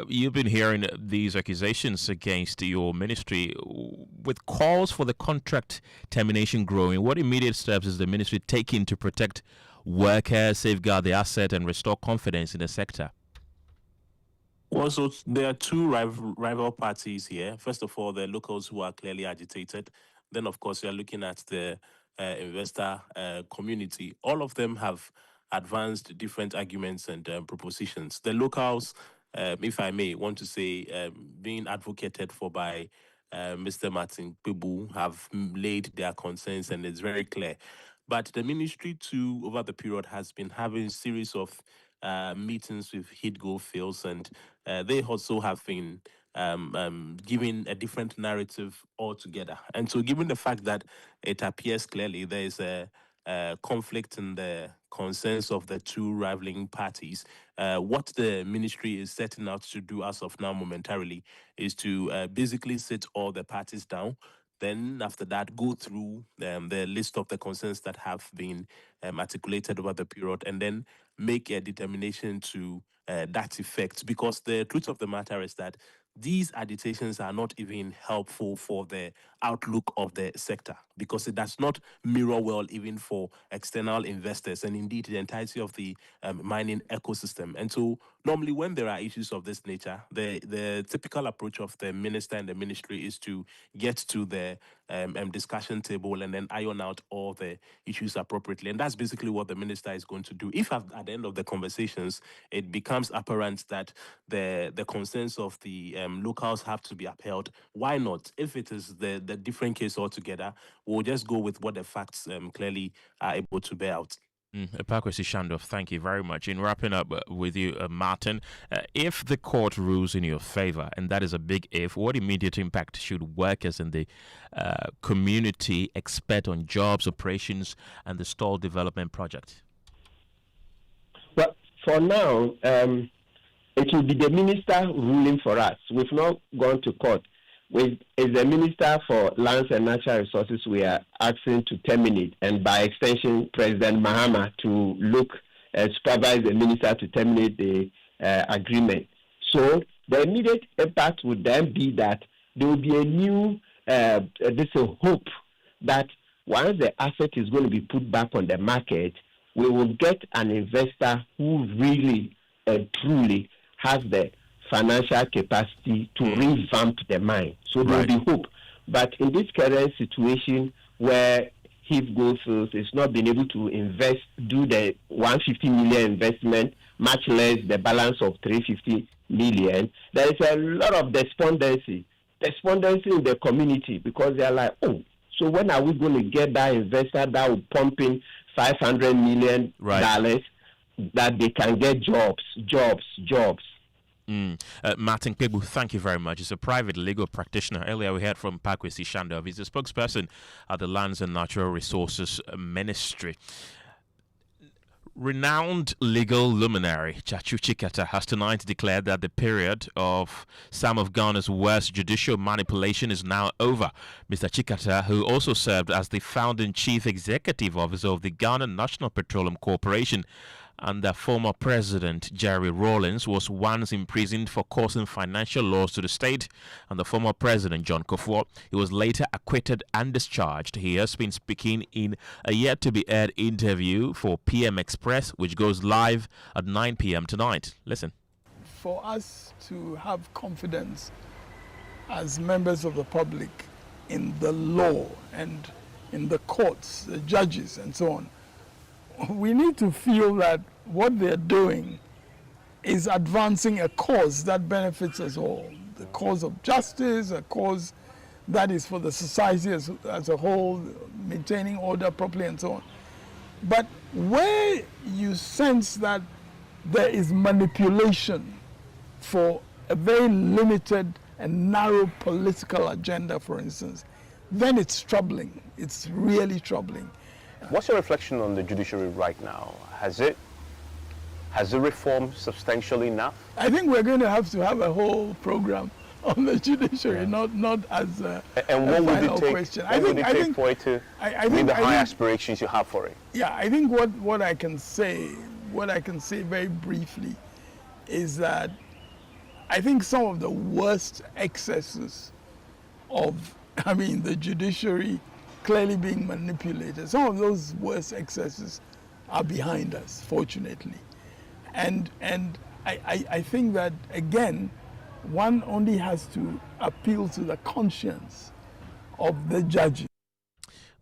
you've been hearing these accusations against your ministry. With calls for the contract termination growing, what immediate steps is the ministry taking to protect workers, safeguard the asset, and restore confidence in the sector? Well, so there are two rival parties here. First of all, the locals who are clearly agitated. Then, of course, we are looking at the investor community. All of them have advanced different arguments and propositions. The locals, if I may want to say, being advocated for by Mr. Martin Pebu, have laid their concerns, and it's very clear. But the ministry, too, over the period, has been having a series of meetings with Heat Gold Fields, and they also have been giving a different narrative altogether. And so given the fact that it appears clearly there is a conflict in the concerns of the two rivaling parties, what the ministry is setting out to do as of now momentarily is to basically sit all the parties down. Then after that, go through the list of the concerns that have been articulated over the period, and then make a determination to that effect. Because the truth of the matter is that these agitations are not even helpful for the outlook of the sector, because it does not mirror well even for external investors and indeed the entirety of the mining ecosystem. And so normally when there are issues of this nature, the typical approach of the minister and the ministry is to get to the discussion table and then iron out all the issues appropriately. And that's basically what the minister is going to do. If at the end of the conversations, it becomes apparent that the concerns of the locals have to be upheld, why not? If it is the different case altogether, we'll just go with what the facts clearly are able to bear out. Pakwesi Shandoff, thank you very much. In wrapping up with you, Martin, if the court rules in your favor, and that is a big if, what immediate impact should workers in the community expect on jobs, operations, and the stall development project? Well, for now, it will be the minister ruling for us. We've not gone to court. Is the Minister for Lands and Natural Resources we are asking to terminate, and by extension, President Mahama to supervise the minister to terminate the agreement. So the immediate impact would then be that there will be a new hope that once the asset is going to be put back on the market, we will get an investor who really and truly has the financial capacity to revamp the mine. So there will be hope. But in this current situation where Heath Goldfields is not being able to do the 150 million investment, much less the balance of 350 million, there is a lot of despondency in the community, because they are like, oh, so when are we going to get that investor that will pump in $500 million that they can get jobs? Martin Kegbu, thank you very much. He's a private legal practitioner. Earlier we heard from Pakwesi Shandov. He's a spokesperson at the Lands and Natural Resources Ministry. Renowned legal luminary Chikata has tonight declared that the period of some of Ghana's worst judicial manipulation is now over. Mr. Chikata, who also served as the founding chief executive officer of the Ghana National Petroleum Corporation, and the former president Jerry Rawlings, was once imprisoned for causing financial loss to the state, and the former president John Kufuor, he was later acquitted and discharged. He has been speaking in a yet-to-be-aired interview for PM Express, which goes live at 9 p.m. tonight. Listen. For us to have confidence as members of the public in the law and in the courts, the judges and so on, we need to feel that what they're doing is advancing a cause that benefits us all. The cause of justice, a cause that is for the society as a whole, maintaining order properly and so on. But where you sense that there is manipulation for a very limited and narrow political agenda, for instance, then it's troubling. It's really troubling. What's your reflection on the judiciary right now? Has it reformed substantially enough? I think we're going to have a whole program on the judiciary, not as a final question. What would it take for it to meet the high aspirations you have for it? Yeah, I think what I can say very briefly is that I think some of the worst excesses of, the judiciary clearly being manipulated, some of those worst excesses are behind us, fortunately. And I think that, again, one only has to appeal to the conscience of the judges.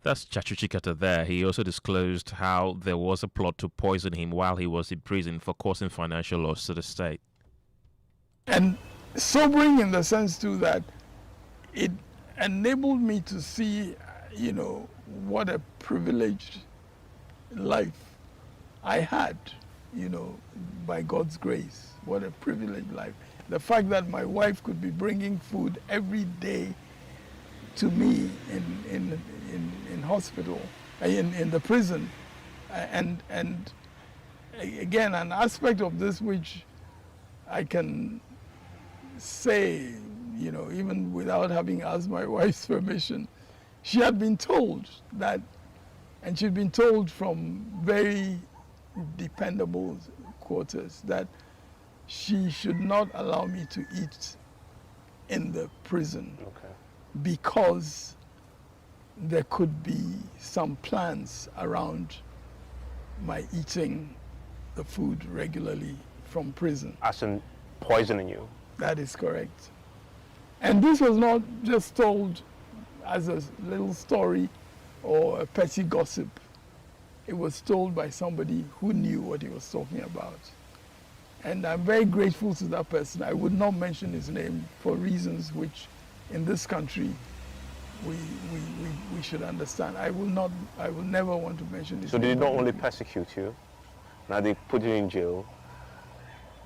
That's Chikata there. He also disclosed how there was a plot to poison him while he was in prison for causing financial loss to the state. And sobering in the sense, too, that it enabled me to see what a privileged life I had, by God's grace. What a privileged life. The fact that my wife could be bringing food every day to me in hospital, in the prison. And again, an aspect of this which I can say, even without having asked my wife's permission, she had been told that, and she'd been told from very dependable quarters, that she should not allow me to eat in the prison because there could be some plans around my eating the food regularly from prison. As in poisoning you? That is correct. And this was not just told as a little story or a petty gossip. It was told by somebody who knew what he was talking about. And I'm very grateful to that person. I would not mention his name for reasons which in this country we should understand. I will never want to mention his name. So they not only persecute you, now they put you in jail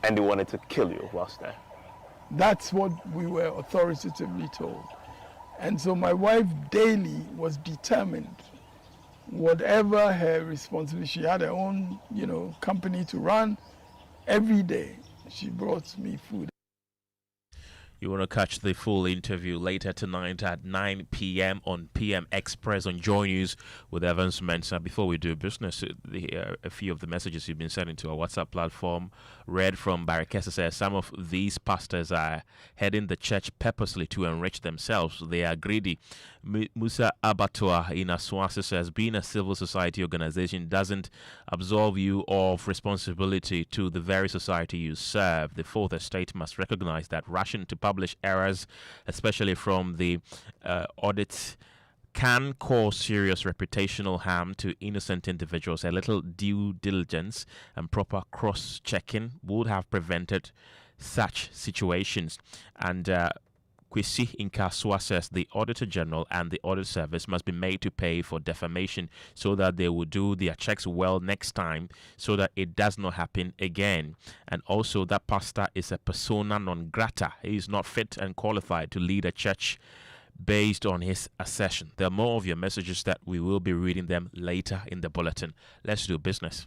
and they wanted to kill you whilst there. That's what we were authoritatively told. And so my wife daily was determined, whatever her responsibility, she had her own, company to run. Every day she brought me food. You want to catch the full interview later tonight at 9 p.m. on PM Express on Joy News with Evans Mensah. Before we do business, a few of the messages you've been sending to our WhatsApp platform. Read from Barakesa says some of these pastors are heading the church purposely to enrich themselves. They are greedy. Musa Abatua in Aswasi says being a civil society organization doesn't absolve you of responsibility to the very society you serve. The Fourth Estate must recognize that rushing to publish errors, especially from the audit, can cause serious reputational harm to innocent individuals. A little due diligence and proper cross-checking would have prevented such situations. And Kwesi Inkaswa says the Auditor General and the Audit Service must be made to pay for defamation so that they will do their checks well next time so that it does not happen again. And also that pastor is a persona non grata. He is not fit and qualified to lead a church based on his assertion. There are more of your messages that we will be reading them later in the bulletin. Let's do business.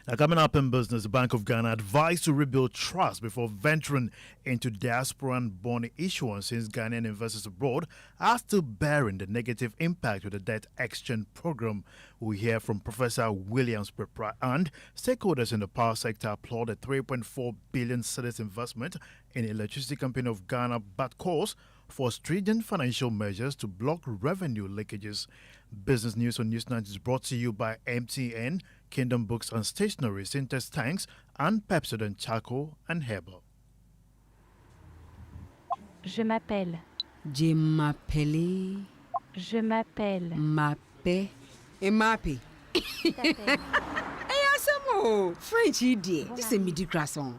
Now, coming up in business, the Bank of Ghana advised to rebuild trust before venturing into diaspora and bond issuance since Ghanaian investors abroad are still bearing the negative impact of the debt exchange program. We hear from Professor Williams Prepra, and stakeholders in the power sector applaud the 3.4 billion cedis investment in the Electricity Company of Ghana, but calls for stringent financial measures to block revenue leakages. Business News on Newsnight is brought to you by MTN, Kingdom Books and Stationery, Syntex Tanks, and Pepsodent Charcoal and Herbal. Je m'appelle. Je m'appelle. Je m'appelle. Mappe. Et mappe. Hey, Asamo. French idiot. This is a midi croissant.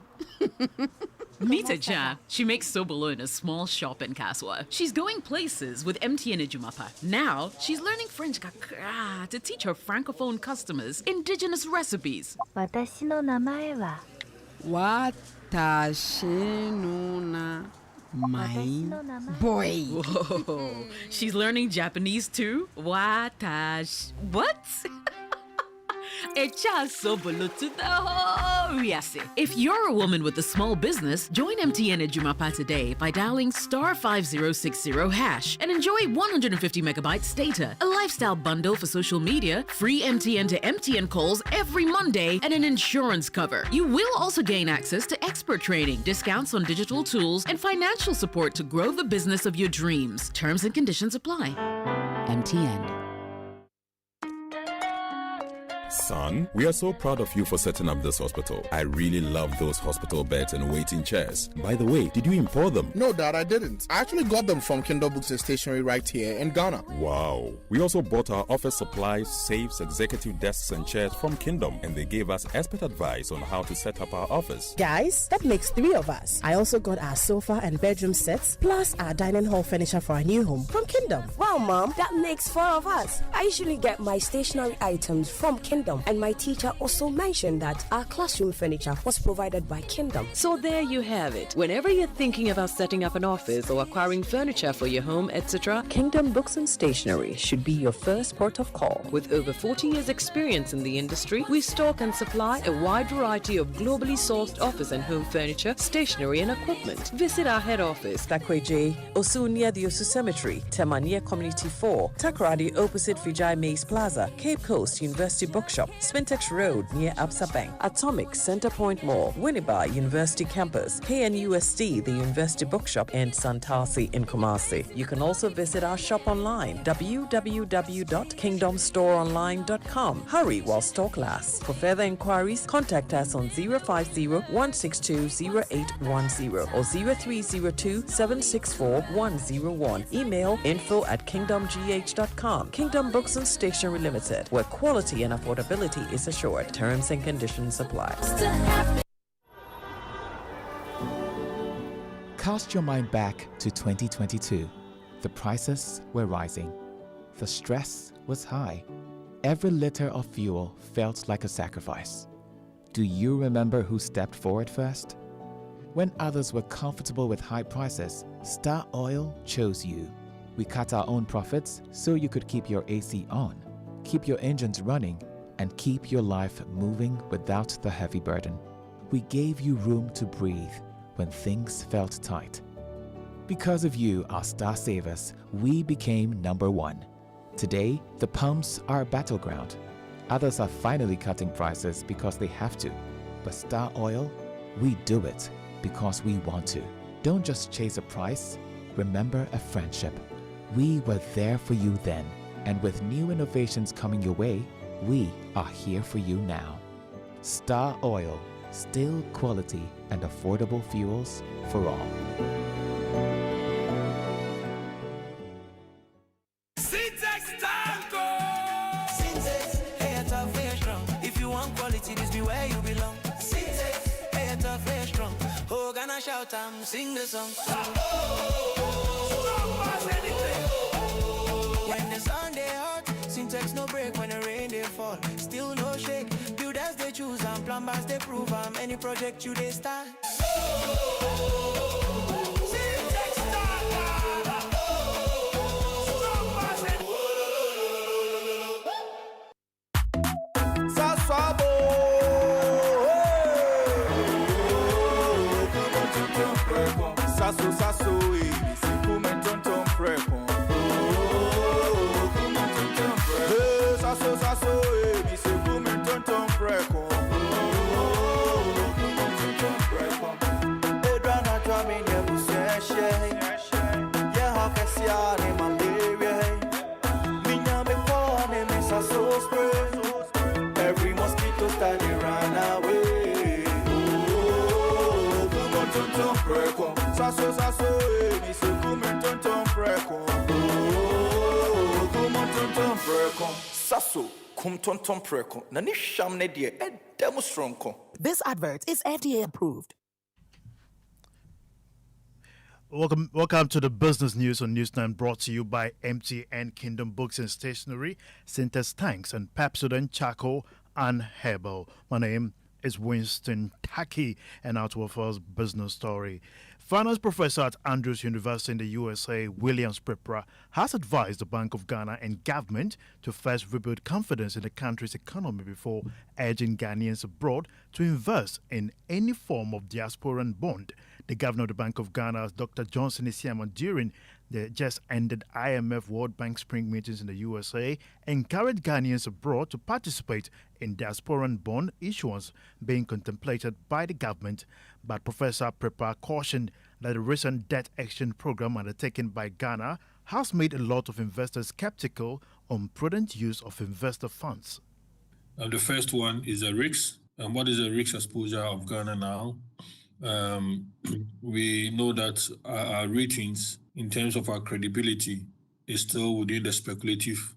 Meet Ajah. She makes sobolo in a small shop in Kaswa. She's going places with MTN Ejumapa. Now, she's learning French kakra to teach her francophone customers indigenous recipes. Watashi no namae wa. Watashi no namae. Boy. Whoa. She's learning Japanese too? Watashi. What? If you're a woman with a small business, join MTN Ejumapa today by dialing *5060# and enjoy 150 megabytes data, a lifestyle bundle for social media, free MTN to MTN calls every Monday, and an insurance cover. You will also gain access to expert training, discounts on digital tools, and financial support to grow the business of your dreams. Terms and conditions apply. MTN. Son, we are so proud of you for setting up this hospital. I really love those hospital beds and waiting chairs. By the way, did you import them? No, Dad, I didn't. I actually got them from Kingdom Books and Stationery right here in Ghana. Wow. We also bought our office supplies, safes, executive desks and chairs from Kingdom, and they gave us expert advice on how to set up our office. Guys, that makes 3 of us. I also got our sofa and bedroom sets, plus our dining hall furniture for our new home from Kingdom. Wow, Mom, that makes 4 of us. I usually get my stationery items from Kingdom, and my teacher also mentioned that our classroom furniture was provided by Kingdom. So there you have it. Whenever you're thinking about setting up an office or acquiring furniture for your home, etc., Kingdom Books and Stationery should be your first port of call. With over 40 years experience in the industry, we stock and supply a wide variety of globally sourced office and home furniture, stationery and equipment. Visit our head office, Takweje, Osu near the Osu Cemetery, Temania Community 4, Takoradi opposite Vijay Mays Plaza, Cape Coast University Bookshop, Spintex Road near Absa Bank, Atomic Center Point Mall, Winneba University Campus, KNUST, the University Bookshop, and Santasi in Kumasi. You can also visit our shop online, www.kingdomstoreonline.com. Hurry while stock lasts. For further inquiries, contact us on 050-162-0810 or 0302-764-101. Email info@kingdomgh.com. Kingdom Books and Stationery Limited, where quality and affordability is assured. Terms and conditions apply. Cast your mind back to 2022. The prices were rising. The stress was high. Every liter of fuel felt like a sacrifice. Do you remember who stepped forward first? When others were comfortable with high prices, Star Oil chose you. We cut our own profits so you could keep your AC on, keep your engines running, and keep your life moving without the heavy burden. We gave you room to breathe when things felt tight. Because of you, our star savers, we became number one. Today, the pumps are a battleground. Others are finally cutting prices because they have to. But Star Oil, we do it because we want to. Don't just chase a price, remember a friendship. We were there for you then, and with new innovations coming your way, we are here for you now. Star Oil, still quality and affordable fuels for all. If you want quality, this be where you belong. Hey, it's a fair strong. Oh, gonna shout and sing the song. When the sun they hot, syntax no break. When the rain they fall, still no shake. Builders they choose and plumbers they prove. Any project you they start. Sasso, sasso, e se come tonton preco. Sasso, sasso, e se come tonton preco. Edrana drami ne buseshe. Yeah, how can see out in malaria? Minya me pone me sasso spray. Every mosquito study run away. Come on, tonton preco. Sasso, sasso, mi se come tonton preco. Come tonton preco. Sasso, come tonton preco. Nani shamne die demo stronko. This advert is FDA approved. Welcome to the business news on Newsline, brought to you by MTN, Kingdom Books and Stationery, Syntex Tanks, and Pepsodent Charcoal and Herbal. My name is Winston Taki, and out to our first business story. Finance professor at Andrews University in the USA, William Prepra, has advised the Bank of Ghana and government to first rebuild confidence in the country's economy before urging Ghanaians abroad to invest in any form of diasporan bond. The governor of the Bank of Ghana, Dr. Johnson Isiama, during the just ended IMF World Bank Spring meetings in the USA, encouraged Ghanaians abroad to participate in diasporan bond issuance being contemplated by the government. But Professor Prepra cautioned that the recent debt exchange program undertaken by Ghana has made a lot of investors skeptical on prudent use of investor funds. The first one is a risk. And what is the risk exposure of Ghana now? We know that our ratings in terms of our credibility is still within the speculative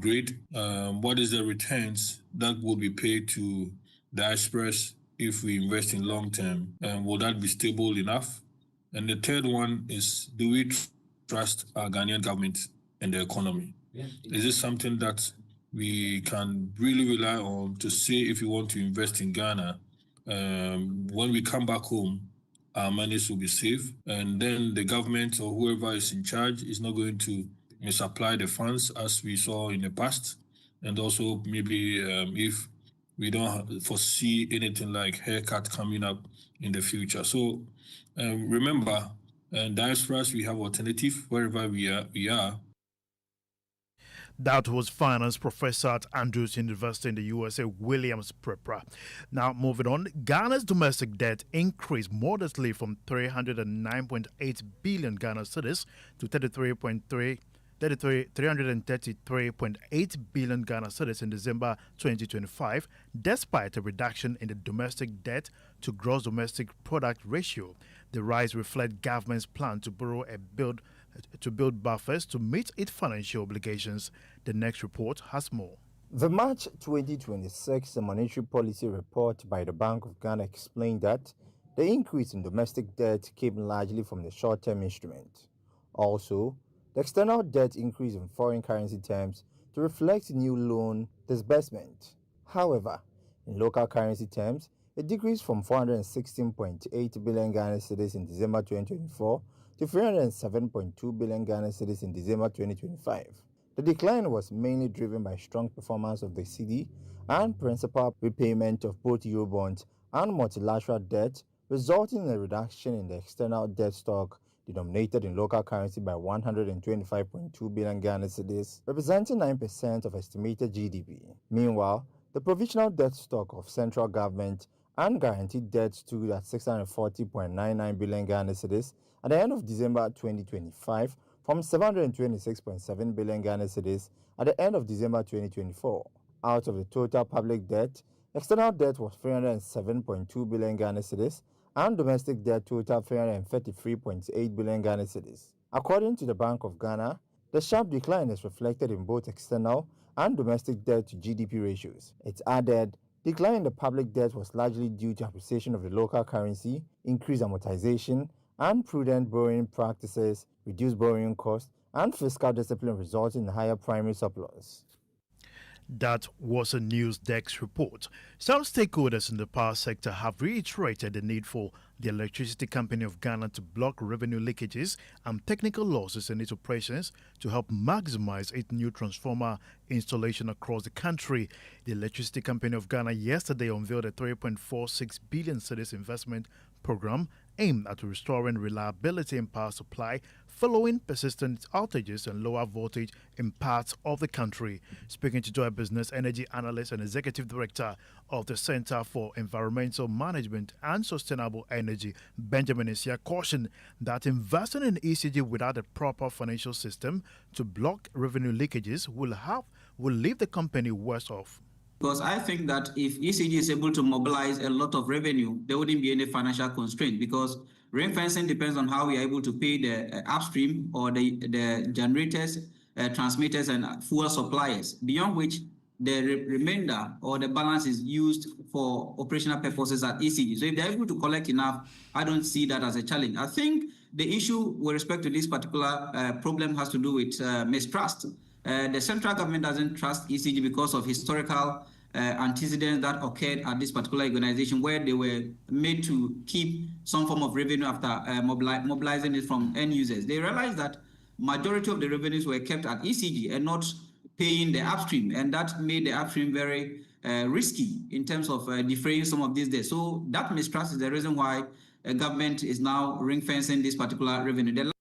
grade. What is the returns that will be paid to diasporas if we invest in long term? Will that be stable enough? And the third one is, do we trust our Ghanaian government and the economy? Is this something that we can really rely on to say if we want to invest in Ghana? When we come back home, our monies will be safe, and then the government or whoever is in charge is not going to misapply the funds as we saw in the past. And also maybe if we don't foresee anything like haircut coming up in the future. So remember, diasporas, we have alternative wherever we are. That was finance professor at Andrews University in the USA, William Prepra. Now, moving on, Ghana's domestic debt increased modestly from 309.8 billion Ghana cedis to 333.8 billion Ghana cedis in December 2025, despite a reduction in the domestic debt to gross domestic product ratio. The rise reflects government's plan to borrow to build buffers to meet its financial obligations. The next report has more. The March 2026 Monetary Policy Report by the Bank of Ghana explained that the increase in domestic debt came largely from the short-term instrument. Also, the external debt increased in foreign currency terms to reflect new loan disbursement. However, in local currency terms, it decreased from 416.8 billion Ghana cedis in December 2024 to 307.2 billion Ghana cedis in December 2025. The decline was mainly driven by strong performance of the cedi and principal repayment of both Eurobonds and multilateral debt, resulting in a reduction in the external debt stock denominated in local currency by 125.2 billion Ghana cedis, representing 9% of estimated GDP. Meanwhile, the provisional debt stock of central government and guaranteed debt stood at 640.99 billion Ghana cedis at the end of December 2025 from 726.7 billion Ghana cedis at the end of December 2024. Out of the total public debt, external debt was 307.2 billion Ghana cedis and domestic debt totaled 333.8 billion Ghana cedis. According to the Bank of Ghana, the sharp decline is reflected in both external and domestic debt to GDP ratios. It added, decline in the public debt was largely due to appreciation of the local currency, increased amortization, and prudent borrowing practices, reduced borrowing costs, and fiscal discipline resulting in higher primary surplus. That was a news desk report. Some stakeholders in the power sector have reiterated the need for the Electricity Company of Ghana to block revenue leakages and technical losses in its operations to help maximize its new transformer installation across the country. The Electricity Company of Ghana yesterday unveiled a 3.46 billion cedis investment program aimed at restoring reliability in power supply following persistent outages and lower voltage in parts of the country. Speaking to Joy Business, energy analyst and executive director of the Center for Environmental Management and Sustainable Energy, Benjamin Isia, cautioned that investing in ECG without a proper financial system to block revenue leakages will leave the company worse off. Because I think that if ECG is able to mobilize a lot of revenue, there wouldn't be any financial constraint, because ring fencing depends on how we are able to pay the upstream or the generators, transmitters, and fuel suppliers, beyond which the remainder or the balance is used for operational purposes at ECG. So if they're able to collect enough, I don't see that as a challenge. I think the issue with respect to this particular problem has to do with mistrust. The central government doesn't trust ECG because of historical antecedents that occurred at this particular organization, where they were made to keep some form of revenue after mobilizing it from end users. They realized that majority of the revenues were kept at ECG and not paying the upstream, and that made the upstream very risky in terms of defraying some of these debts. So that mistrust is the reason why government is now ring-fencing this particular revenue.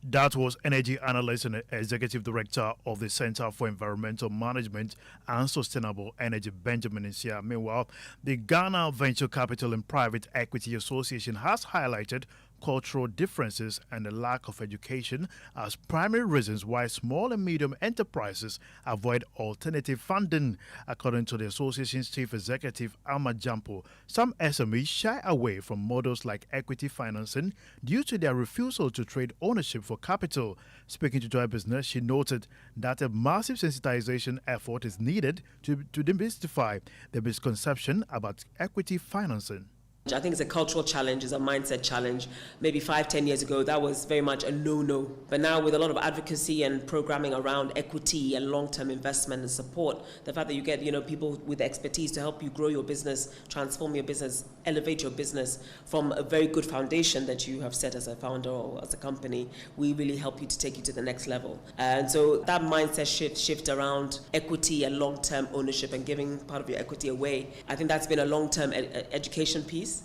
That was energy analyst and executive director of the Center for Environmental Management and Sustainable Energy, Benjamin Isia. Meanwhile, the Ghana Venture Capital and Private Equity Association has highlighted cultural differences and the lack of education as primary reasons why small and medium enterprises avoid alternative funding. According to the association's chief executive, Alma Jampo, some SMEs shy away from models like equity financing due to their refusal to trade ownership for capital. Speaking to Joy Business, she noted that a massive sensitization effort is needed to demystify the misconception about equity financing. I think it's a cultural challenge, it's a mindset challenge. Maybe 5-10 years ago, that was very much a no-no. But now with a lot of advocacy and programming around equity and long-term investment and support, the fact that you get, people with expertise to help you grow your business, transform your business, elevate your business from a very good foundation that you have set as a founder or as a company, we really help you to take you to the next level. And so that mindset shift around equity and long-term ownership and giving part of your equity away, I think that's been a long-term education piece.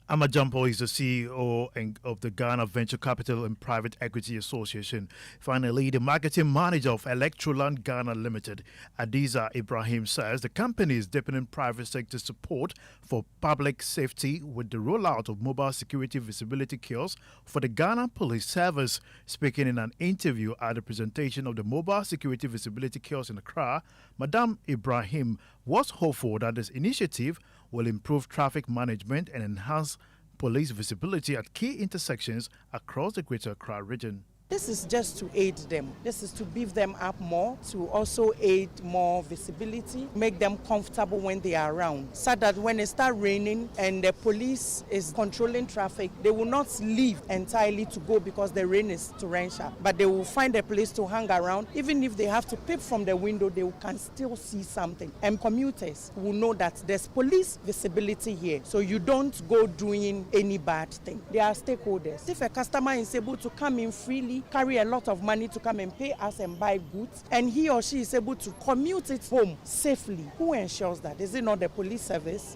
Amajampo is the CEO of the Ghana Venture Capital and Private Equity Association. Finally, the marketing manager of Electroland Ghana Limited, Adiza Ibrahim, says the company is deepening private sector support for public safety with the rollout of mobile security visibility kiosks for the Ghana Police Service. Speaking in an interview at the presentation of the mobile security visibility kiosk in Accra, Madam Ibrahim was hopeful that this initiative will improve traffic management and enhance police visibility at key intersections across the Greater Accra region. This is just to aid them. This is to beef them up more, to also aid more visibility, make them comfortable when they are around, so that when it starts raining and the police is controlling traffic, they will not leave entirely to go because the rain is torrential, but they will find a place to hang around. Even if they have to peep from the window, they can still see something. And commuters will know that there's police visibility here, so you don't go doing any bad thing. They are stakeholders. If a customer is able to come in freely, carry a lot of money to come and pay us and buy goods, and he or she is able to commute it home safely, who ensures that? Is it not the police service?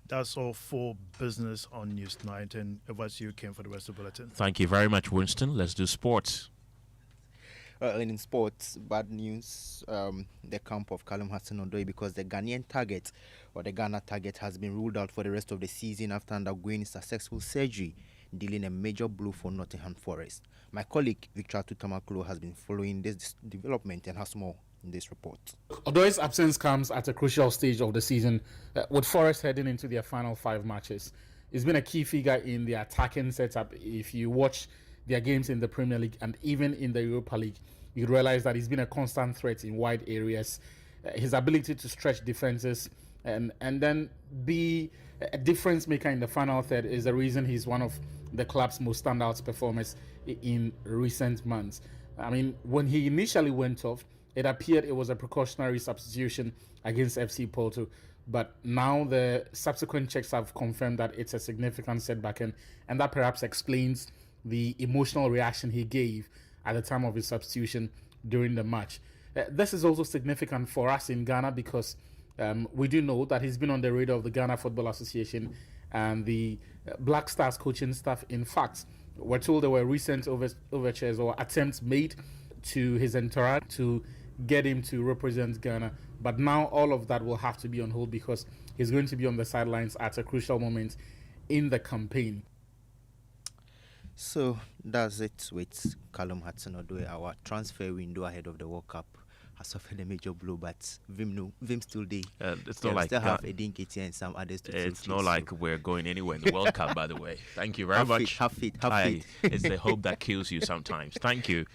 That's all for business on News 9, and over to you, Ken, for the rest of the bulletin. Thank you very much, Winston. Let's do sports. In sports, bad news, the camp of Callum Hudson-Odoi, because the Ghanaian target, or the Ghana target, has been ruled out for the rest of the season after undergoing successful surgery, dealing a major blow for Nottingham Forest. My colleague Victor Tutamaklo has been following this development and has more in this report. Odoi's absence comes at a crucial stage of the season, with Forest heading into their final 5 matches. He's been a key figure in the attacking setup. If you watch their games in the Premier League and even in the Europa League, you realize that he's been a constant threat in wide areas. His ability to stretch defenses and then be a difference maker in the final third is the reason he's one of the club's most standout performers in recent months. I mean, when he initially went off, it appeared it was a precautionary substitution against FC Porto, but now the subsequent checks have confirmed that it's a significant setback, and that perhaps explains the emotional reaction he gave at the time of his substitution during the match. This is also significant for us in Ghana because we do know that he's been on the radar of the Ghana Football Association and the Black Stars coaching staff. In fact, we're told there were recent overtures or attempts made to his entourage to get him to represent Ghana, but now all of that will have to be on hold because he's going to be on the sidelines at a crucial moment in the campaign. So that's it with Callum Hudson-Odoi. Our transfer window ahead of the World Cup has suffered a major blow, but Vim still there. It's not like still have Edin Ketia and some others to It's not like we're going anywhere in the World Cup, by the way. Thank you very much. Have faith. It's the hope that kills you sometimes. Thank you.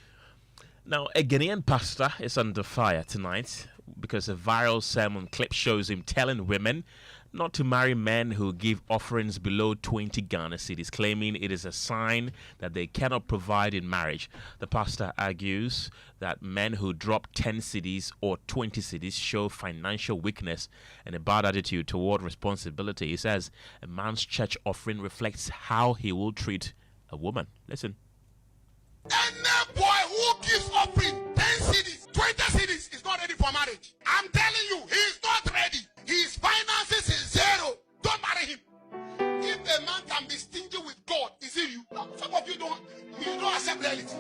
Now, a Ghanaian pastor is under fire tonight because a viral sermon clip shows him telling women not to marry men who give offerings below 20 Ghana cedis, claiming it is a sign that they cannot provide in marriage. The pastor argues that men who drop 10 cedis or 20 cedis show financial weakness and a bad attitude toward responsibility. He says a man's church offering reflects how he will treat a woman. Listen. Any boy who gives offering 10 cedis, 20 cedis is not ready for marriage. I'm telling you, he is not ready. His finances is zero. Don't marry him. If a man can be stingy with God, is it you? No, some of you don't accept reality.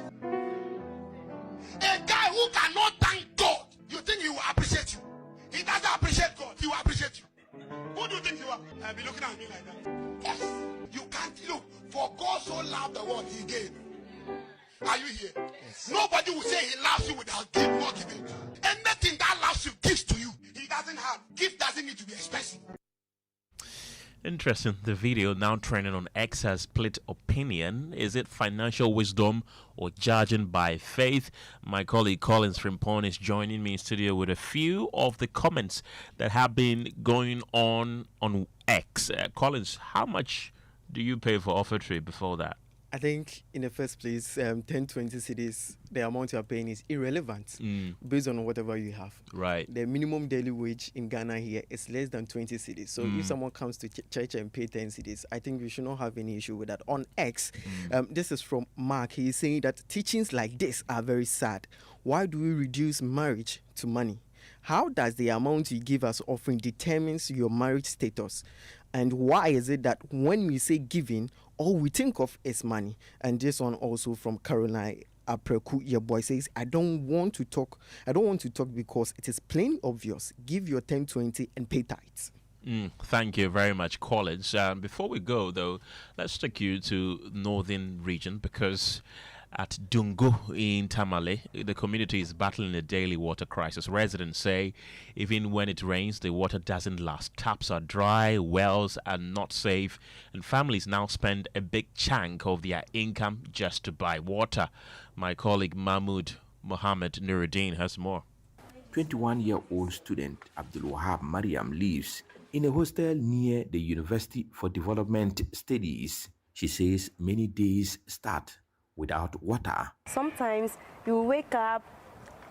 A guy who cannot thank God, you think he will appreciate you. He doesn't appreciate God, he will appreciate you. Who do you think you are? Be looking at me like that. Yes. You can't look. For God so loved the world, he gave. Are you here? Yes. Nobody will say he loves you without not giving. Anything that loves you gives to you. He doesn't have. Gift doesn't need to be expensive. Interesting. The video now trending on X has split opinion. Is it financial wisdom or judging by faith? My colleague Collins Frimpong is joining me in studio with a few of the comments that have been going on X. Collins, how much do you pay for offertory before that? I think in the first place, 10, 20 cedis, the amount you are paying is irrelevant based on whatever you have. Right. The minimum daily wage in Ghana here is less than 20 cedis. So if someone comes to church and pay 10 cedis, I think we should not have any issue with that. On X, this is from Mark. He is saying that teachings like this are very sad. Why do we reduce marriage to money? How does the amount you give as offering determines your marriage status? And why is it that when we say giving, all we think of is money? And this one also from Caroline Apreku, your boy says, I don't want to talk because it is plain obvious. Give your 10-20 and pay tithes. Thank you very much, College. Before we go, though, let's take you to northern region because at Dungu in Tamale, the community is battling a daily water crisis. Residents say even when it rains, the water doesn't last. Taps are dry, wells are not safe, and families now spend a big chunk of their income just to buy water. My colleague Mahmoud Mohammed Nuruddin has more. 21-year-old student Abdul Wahab Mariam lives in a hostel near the University for Development Studies. She says many days start without water. Sometimes you wake up,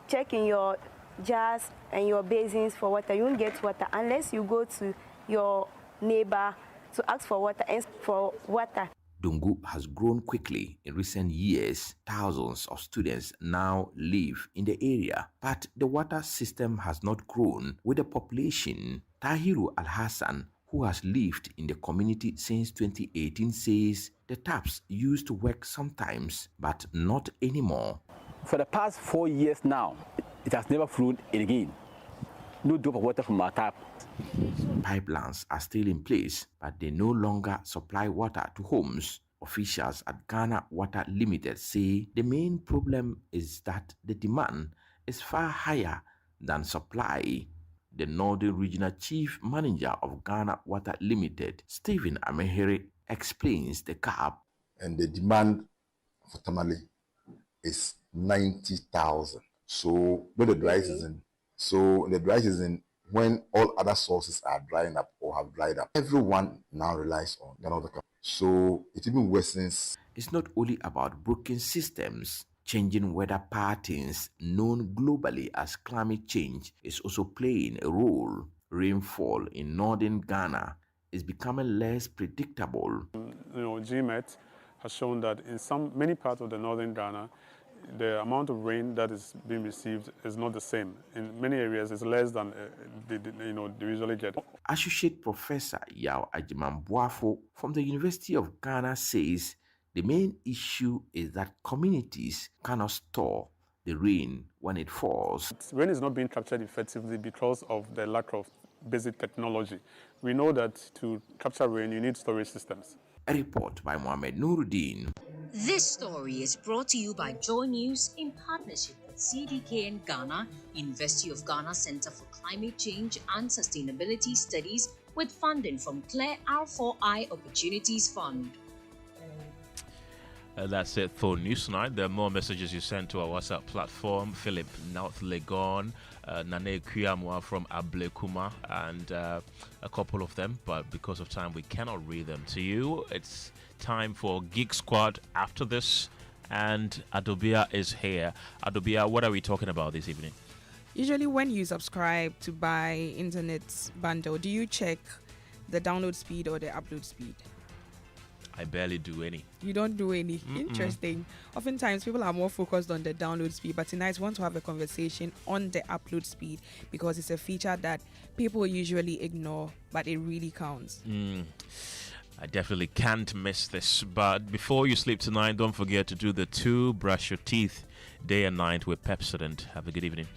check in your jars and your basins for water. You won't get water unless you go to your neighbor to ask for water. Dungu has grown quickly in recent years. Thousands of students now live in the area, but the water system has not grown with the population. Tahiru Al-Hassan, who has lived in the community since 2018, says the taps used to work sometimes, but not anymore. For the past 4 years now, it has never flowed again. No drop of water from our tap. Pipelines are still in place, but they no longer supply water to homes. Officials at Ghana Water Limited say the main problem is that the demand is far higher than supply. The Northern Regional Chief Manager of Ghana Water Limited, Stephen Amehere, explains the gap. And the demand for tamale is 90,000. So when the dry season, when all other sources are drying up or have dried up, everyone now relies on Ghana Water. So it even worsens. It's not only about broken systems. Changing weather patterns, known globally as climate change, is also playing a role. Rainfall in northern Ghana is becoming less predictable. GMET has shown that in many parts of the northern Ghana, the amount of rain that is being received is not the same. In many areas, it's less than they usually get. Associate Professor Yao Ajimambuafo from the University of Ghana says the main issue is that communities cannot store the rain when it falls. Rain is not being captured effectively because of the lack of basic technology. We know that to capture rain, you need storage systems. A report by Mohamed Nuruddin. This story is brought to you by Joy News in partnership with CDKN Ghana, University of Ghana Center for Climate Change and Sustainability Studies, with funding from Claire R4I Opportunities Fund. That's it for News Tonight. There are more messages you sent to our WhatsApp platform. Philip North Legon, Nane Kuyamwa from Ablekuma, and a couple of them, but because of time, we cannot read them to you. It's time for Geek Squad after this, and Adobia is here. Adobia, what are we talking about this evening? Usually when you subscribe to buy internet bundle, do you check the download speed or the upload speed? I barely do any. You don't do any? Interesting. Oftentimes people are more focused on the download speed, but tonight we want to have a conversation on the upload speed because it's a feature that people usually ignore, but it really counts. I definitely can't miss this. But before you sleep tonight, don't forget to do the 2 brush your teeth day and night with Pepsodent. Have a good evening.